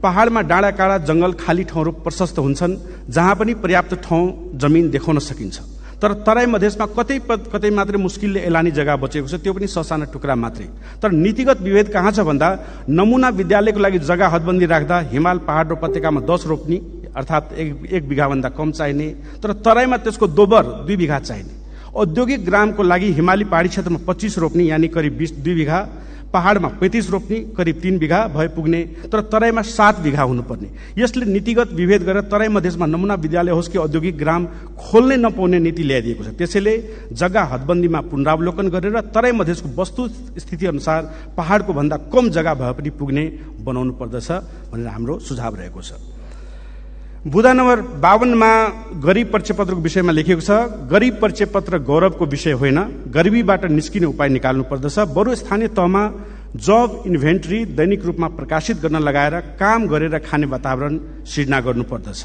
पहाडमा डाँडा काँडा जंगल खाली ठाउँहरू प्रशस्त हुन्छन् जहाँ पनि पर्याप्त ठाउँ जमिन देखाउन सकिन्छ। तर तराई मधेसमा कतै मात्रै मुस्किलले एलानी जग्गा बचेको छ, त्यो पनि ससाना टुक्रा मात्रै। तर नीतिगत विभेद कहाँ छ भन्दा नमुना विद्यालयको लागि जग्गा हदबन्दी राख्दा हिमाल पहाड र उपत्यकामा 10 रोप्ने अर्थात् 1 बिघाभन्दा कम चाहिने, तर तराईमा त्यसको दोबर 2 बिघा चाहिने। औद्योगिक ग्रामको लागि हिमाली पहाडी क्षेत्रमा 25 रोप्ने यानी करिब 2 बिघा, पहाडमा 35 रोप्ने करिब 3 बिघा भए पुग्ने, तर तराईमा 7 बिघा हुनुपर्ने। यसले नीतिगत विभेद गरेर तराई मधेसमा नमुना विद्यालय होस् कि औद्योगिक ग्राम खोल्नै नपाउने नीति ल्याइदिएको छ। त्यसैले जग्गा हदबन्दीमा पुनरावलोकन गरेर तराई मधेसको वस्तु स्थिति अनुसार पहाडको भन्दा कम जग्गा भए पनि पुग्ने बनाउनु पर्दछ भनेर हाम्रो सुझाव रहेको छ। बुदा नम्बर 52 गरिब परिचयपत्रको विषयमा लेखिएको छ। गरिब परिचयपत्र गौरवको विषय होइन, गरिबीबाट निस्किने उपाय निकाल्नु पर्दछ। बरु स्थानीय तहमा जब इन्भेन्ट्री दैनिक रूपमा प्रकाशित गर्न लगाएर काम गरेर खाने वातावरण सिर्जना गर्नुपर्दछ।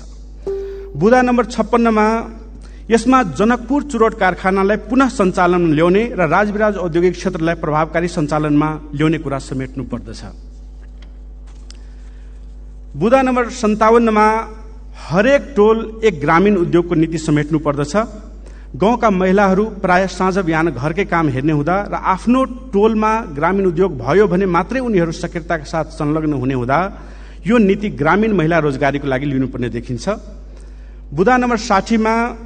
बुदा नम्बर 56 यसमा जनकपुर चुरोट कारखानालाई पुनः सञ्चालन ल्याउने र राजविराज औद्योगिक क्षेत्रलाई प्रभावकारी सञ्चालनमा ल्याउने कुरा समेट्नु पर्दछ। बुदा नम्बर 57 हरेक टोल एक ग्रामीण उद्योगको नीति समेट्नु पर्दछ। गाउँका महिलाहरू प्राय साँझ बिहान घरकै काम हेर्ने हुँदा र आफ्नो टोलमा ग्रामीण उद्योग भयो भने मात्रै उनीहरू सक्रियताका साथ संलग्न हुने हुँदा यो नीति ग्रामीण महिला रोजगारीको लागि लिनुपर्ने देखिन्छ। बुदा नम्बर 60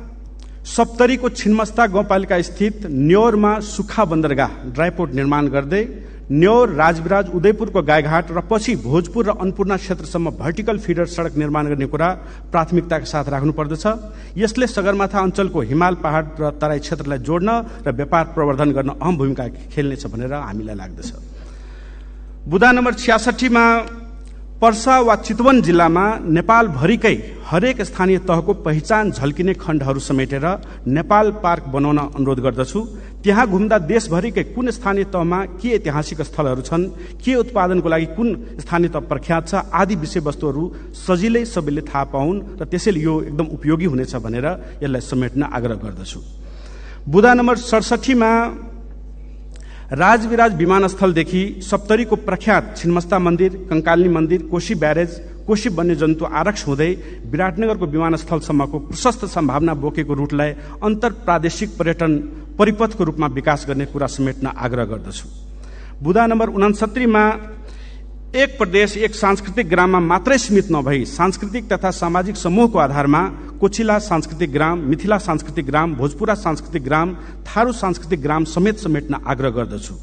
सप्तरीको छिन्मस्ता गाउँपालिका स्थित न्योरमा सुक्खा बन्दरगाह ड्राइपोर्ट निर्माण गर्दै न्योर, राजविराज, उदयपुरको गाईघाट र पछि भोजपुर र अन्नपूर्णा क्षेत्रसम्म भर्टिकल फिडर सडक निर्माण गर्ने कुरा प्राथमिकताका साथ राख्नु पर्दछ। यसले सगरमाथा अञ्चलको हिमाल पहाड र तराई क्षेत्रलाई जोड्न र व्यापार प्रवर्धन गर्न अहम भूमिका खेल्नेछ भनेर हामीलाई लाग्दछ। बुदा नम्बर 66 पर्सा वा चितवन जिल्लामा नेपाल भरिकै हरेक स्थानीय तहको पहिचान झल्किने खण्डहरू समेटेर नेपाल पार्क बनाउन अनुरोध गर्दछु। त्यहाँ घुम्दा देशभरिकै कुन स्थानीय तहमा के ऐतिहासिक स्थलहरू छन्, के उत्पादनको लागि कुन स्थानीय तह प्रख्यात छ आदि विषयवस्तुहरू सजिलै सबैले थाहा पाउन् र त्यसैले यो एकदम उपयोगी हुनेछ भनेर यसलाई समेट्न आग्रह गर्दछु। बुदा नम्बर 67 राजविराज विमानस्थलदेखि सप्तरीको प्रख्यात छिन्मस्ता मन्दिर, कंकालिनी मन्दिर, कोशी ब्यारेज, कोशी वन्यजन्तु आरक्ष हुँदै विराटनगरको विमानस्थलसम्मको प्रशस्त सम्भावना बोकेको रूटलाई अन्तर प्रादेशिक पर्यटन परिपथको रूपमा विकास गर्ने कुरा समेट्न आग्रह गर्दछु। बुदा नम्बर 69 एक प्रदेश एक सांस्कृतिक ग्राममा मात्रै सीमित नभई सांस्कृतिक तथा सामाजिक समूहको आधारमा कोचिला सांस्कृतिक ग्राम, मिथिला सांस्कृतिक ग्राम, भोजपुरा सांस्कृतिक ग्राम, थारू सांस्कृतिक ग्राम समेट्न आग्रह गर्दछु।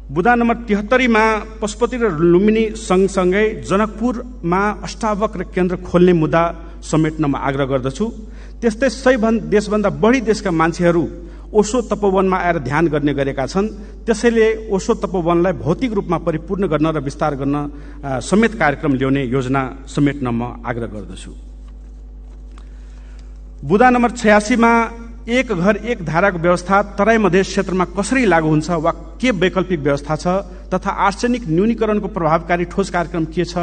बुदा नम्बर 73 पशुपति र लुम्बिनी सँगसँगै जनकपुरमा अष्टावक्र केन्द्र खोल्ने मुद्दा समेट्नमा आग्रह गर्दछु। त्यस्तै 100 देशभन्दा बढी देशका मान्छेहरू ओशो तपोवनमा आएर ध्यान गर्ने गरेका छन्। त्यसैले ओशो तपोवनलाई भौतिक रूपमा परिपूर्ण गर्न र विस्तार गर्न समेत कार्यक्रम ल्याउने योजना समेट्न म आग्रह गर्दछु। बुदा नम्बर 86 एक घर एक धाराको व्यवस्था तराई मधेस क्षेत्रमा कसरी लागू हुन्छ वा के वैकल्पिक व्यवस्था छ तथा आर्सेनिक न्यूनीकरणको प्रभावकारी ठोस कार्यक्रम के छ,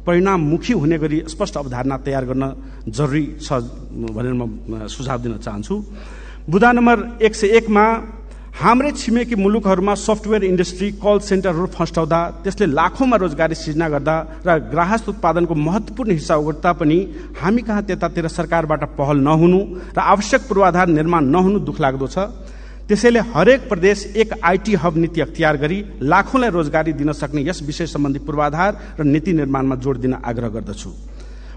परिणाममुखी हुने गरी स्पष्ट अवधारणा तयार गर्न जरुरी छ भनेर म सुझाव दिन चाहन्छु। बुदा नम्बर 101 हाम्रै छिमेकी मुलुकहरूमा सफ्टवेयर इन्डस्ट्री, कल सेन्टरहरू फस्टाउँदा त्यसले लाखौंमा रोजगारी सृजना गर्दा र ग्राहक उत्पादनको महत्वपूर्ण हिस्सा ओगट्दा पनि हामी कहाँ त्यतातिर सरकारबाट पहल नहुनु र आवश्यक पूर्वाधार निर्माण नहुनु दुखलाग्दो छ। त्यसैले हरेक प्रदेश एक आईटी हब नीति अख्तियार गरी लाखौंलाई रोजगारी दिन सक्ने यस विषय सम्बन्धी पूर्वाधार र नीति निर्माणमा जोड दिन आग्रह गर्दछु।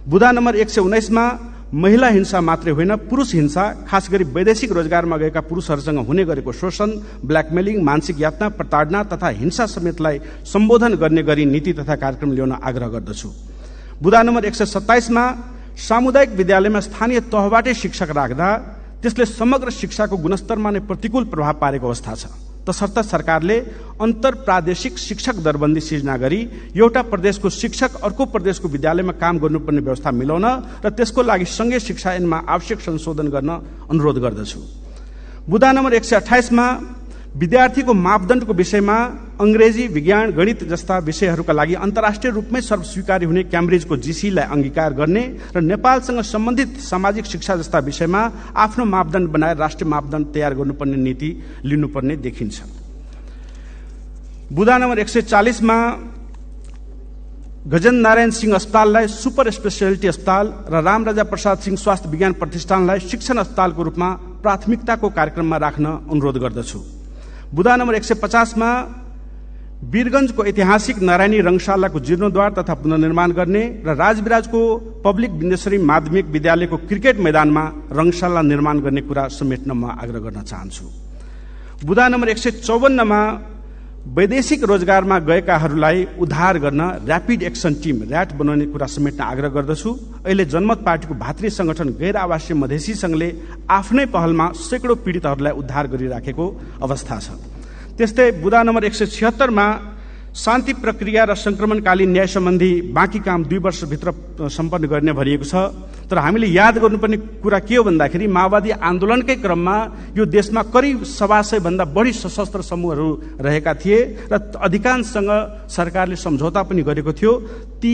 बुदा नम्बर 119 महिला हिंसा मात्रै होइन, पुरुष हिंसा, खास गरी वैदेशिक रोजगारमा गएका पुरुषहरूसँग हुने गरेको शोषण, ब्ल्याकमेलिङ, मानसिक यातना, प्रताडना तथा हिंसा समेतलाई सम्बोधन गर्ने गरी नीति तथा कार्यक्रम ल्याउन आग्रह गर्दछु। बुदा नम्बर 127 सामुदायिक विद्यालयमा स्थानीय तहबाटै शिक्षक राख्दा त्यसले समग्र शिक्षाको गुणस्तरमा नै प्रतिकूल प्रभाव पारेको अवस्था छ। तसर्थ सरकारले अन्तर प्रादेशिक शिक्षक दरबन्दी सिर्जना गरी एउटा प्रदेशको शिक्षक अर्को प्रदेशको विद्यालयमा काम गर्नुपर्ने व्यवस्था मिलाउन र त्यसको लागि सँगै शिक्षा ऐनमा आवश्यक संशोधन गर्न अनुरोध गर्दछु। बुँदा नम्बर 128 मा विद्यार्थीको मापदण्डको विषयमा अंग्रेजी, विज्ञान, गणित जस्ता विषयहरूका लागि अन्तर्राष्ट्रिय रूपमै सर्वस्वीकार्य हुने क्याम्ब्रिजको जीसीलाई अंगीकार गर्ने र नेपालसँग सम्बन्धित सामाजिक शिक्षा जस्ता विषयमा आफ्नो मापदण्ड बनाएर राष्ट्रिय मापदण्ड तयार गर्नुपर्ने नीति लिनुपर्ने देखिन्छ। बुँदा नम्बर 140 मा गजेन्द्र नारायण सिंह अस्पताललाई सुपर स्पेशलिटी अस्पताल र रामराजा प्रसाद सिंह स्वास्थ्य विज्ञान प्रतिष्ठानलाई शिक्षण अस्पतालको रूपमा प्राथमिकताको कार्यक्रममा राख्न अनुरोध गर्दछु। बुँदा नम्बर 150 मा वीरगंजको ऐतिहासिक नारायणी रंगशालाको जीर्णोद्धार तथा पुनर्निर्माण गर्ने र राजविराजको पब्लिक विन्देश्वरी माध्यमिक विद्यालयको क्रिकेट मैदानमा रंगशाला निर्माण गर्ने कुरा समेट्न म आग्रह गर्न चाहन्छु। बुँदा नम्बर 154 मा वैदेशिक रोजगारमा गएकाहरूलाई उद्धार गर्न र्यापिड एक्सन टिम र्याट बनाउने कुरा समेट्न आग्रह गर्दछु। अहिले जनमत पार्टीको भातृ संगठन गैर आवासीय मधेसी संघले आफ्नै पहलमा सैकडौं पीडितहरूलाई उद्धार गरिराखेको अवस्था छ। त्यस्तै बुँदा नम्बर 176 मा शान्ति प्रक्रिया र संक्रमणकालीन न्याय सम्बन्धी बाँकी काम 2 वर्षभित्र सम्पन्न गर्ने भनिएको छ। तर हामीले याद गर्नुपर्ने कुरा के हो भन्दाखेरि माओवादी आन्दोलनकै क्रममा यो देशमा करिब 100 भन्दा बढी सशस्त्र समूहहरू रहेका थिए र अधिकांशसँग सरकारले सम्झौता पनि गरेको थियो। ती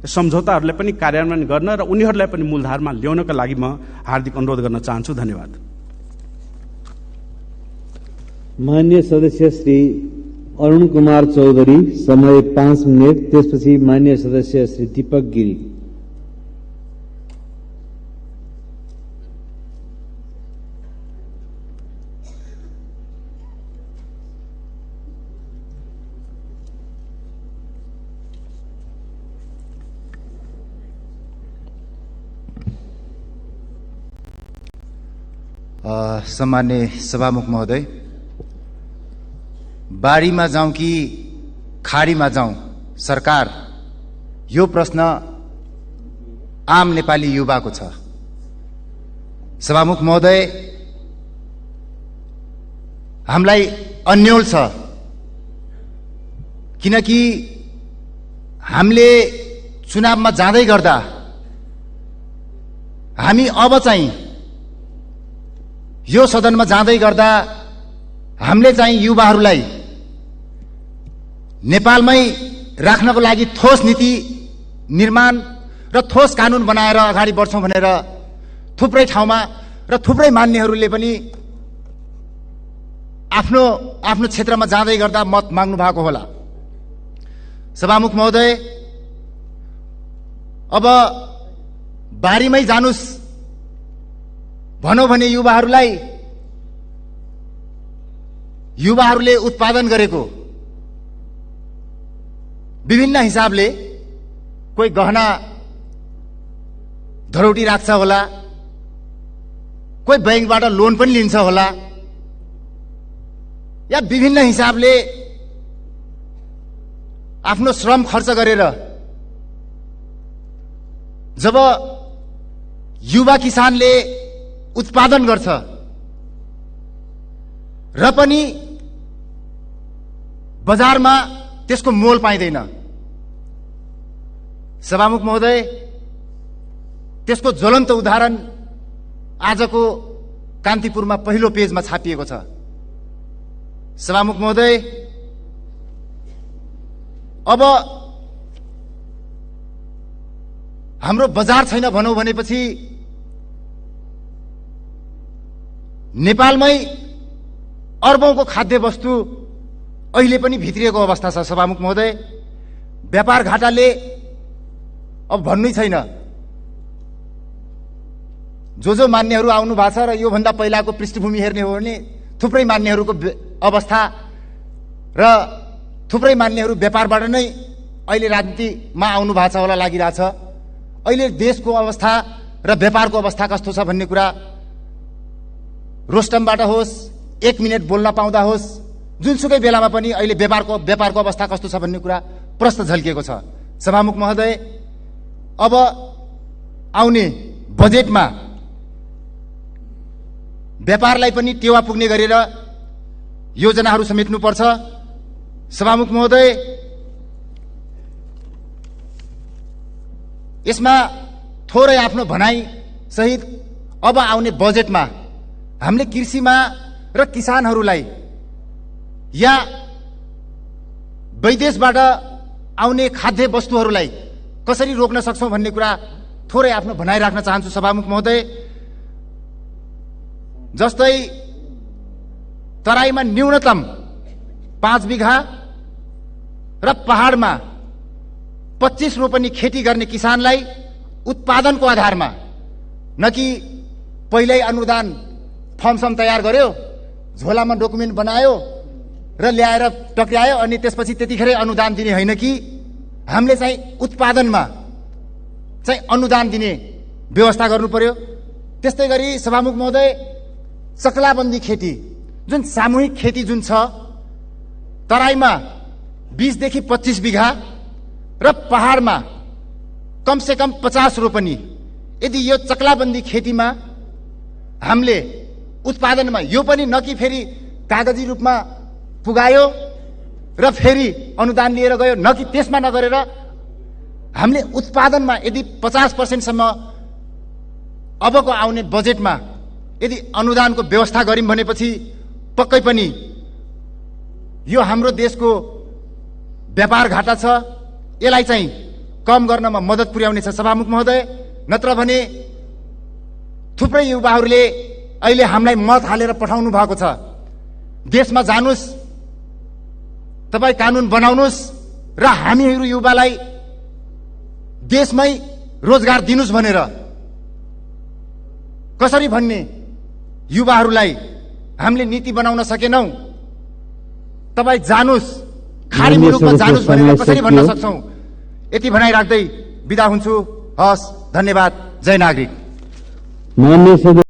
सम्झौताहरूलाई पनि कार्यान्वयन गर्न र उनीहरूलाई पनि मूलधारमा ल्याउनका लागि म हार्दिक अनुरोध गर्न चाहन्छु। धन्यवाद। मान्य सदस्य श्री अरुण कुमार चौधरी, समय 5 मिनट। त्यसपछि मान्य सदस्य श्री दीपक गिरी। सम्मान्य सभामुख महोदय, बारीमा जाउँ कि खाडीमा जाउँ सरकार, यो प्रश्न आम नेपाली युवाको छ। सभामुख महोदय, हामीलाई अन्यल छ किनकि हामीले चुनावमा जाँदै गर्दा हामी अब चाहिँ यो सदनमा जाँदै गर्दा हामीले चाहिँ युवाहरूलाई नेपालमै राख्नको लागि ठोस नीति निर्माण र ठोस कानून बनाएर अगाडि बढ्छौं भनेर थुप्रै ठाउँमा र थुप्रै मान्यहरूले पनि आफ्नो आफ्नो क्षेत्रमा जाँदै गर्दा मत माग्नु भएको होला। सभामुख महोदय, अब बारीमै जानुस् भनौं भने युवाहरूले उत्पादन गरेको विभिन्न हिसाबले कोही गहना धरौटी राख्छ होला, कोही बैंकबाट लोन पनि लिन्छ होला, या विभिन्न हिसाबले आफ्नो श्रम खर्च गरेर जब युवा किसानले उत्पादन गर्छ र पनि बजारमा त्यसको मोल पाइँदैन, सभामुख महोदय, त्यसको ज्वलन्त उदाहरण आजको कान्तिपुरमा पहिलो पेजमा छापिएको छ। सभामुख महोदय, अब हाम्रो बजार छैन भनौं भनेपछि नेपालमै अर्बौंको खाद्य वस्तु अहिले पनि भित्रिएको अवस्था छ। सभामुख महोदय, व्यापार घाटाले अब भन्नै छैन। जो मान्यहरू आउनु भएको छ र योभन्दा पहिलाको पृष्ठभूमि हेर्ने हो भने थुप्रै मान्यहरूको अवस्था र थुप्रै मान्यहरू व्यापारबाट नै अहिले राजनीतिमा आउनु भएको छ होला लागिरहेछ। अहिले देशको अवस्था र व्यापारको अवस्था कस्तो छ भन्ने कुरा रोस्टमबाट होस्, 1 मिनट बोल्न पाउँदा होस्, जुनसुकै बेलामा पनि अहिले व्यापारको अवस्था कस्तो छ भन्ने कुरा प्रश्न झल्किएको छ। सभामुख महोदय, अब आउने बजेटमा व्यापारलाई पनि टेवा पुग्ने गरेर योजनाहरू समेट्नुपर्छ। सभामुख महोदय, यसमा थोरै आफ्नो भनाइ सहित अब आउने बजेटमा हामीले कृषिमा र किसानहरूलाई या विदेशबाट आउने खाद्य वस्तुहरूलाई कसरी रोक्न सक्छौं भन्ने कुरा थोरै आफ्नो भनाइ राख्न चाहन्छु सभामुख महोदय। जस्तै तराईमा न्यूनतम 5 बिघा र पहाडमा 25 रोपनी खेती गर्ने किसानलाई उत्पादनको आधारमा, न कि पहिल्यै अनुदान फर्म तयार गर्यो, झोलामा डकुमेन्ट बनायो र ल्याएर टक्रायो अनि त्यसपछि त्यतिखेरै अनुदान दिने होइन कि हामीले चाहिँ उत्पादनमा चाहिँ अनुदान दिने व्यवस्था गर्नु पर्यो। त्यस्तै गरी सभामुख महोदय, चक्लाबन्दी खेती जुन सामूहिक खेती जुन छ, तराईमा 20 देखि 25 बिघा र पहाडमा कम से कम 50 रोपनी, यदि यो चक्लाबन्दी खेतीमा हामीले उत्पादनमा यो पनि न कि फेरि कागजी रूपमा पुगायो र फेरि अनुदान लिएर गयो, न कि त्यसमा नगरेर हामीले उत्पादनमा यदि 50% सम्म अबको आउने बजेटमा यदि अनुदानको व्यवस्था गर्यौं भनेपछि पक्कै पनि यो हाम्रो देशको व्यापार घाटा छ, यसलाई चाहिँ कम गर्नमा मद्दत पुर्याउनेछ सभामुख महोदय। नत्र भने थुप्रै युवाहरूले अहिले हामीलाई मत हालेर पठाउनु भएको छ, देशमा जानुस्, तपाई कानून बनाउनुस् र हामीहरू युवालाई देशमै रोजगार दिनुस् भनेर कसरी भन्ने युवाहरूलाई हामीले नीति बनाउन सकेनौं। तपाई जानुस्, खाडी मुलुकमा जानुस् भनेर कसरी भन्न सक्छौं? यति भनाइ राख्दै बिदा हुन्छु। हस्, धन्यवाद। जय नागरिक। माननीय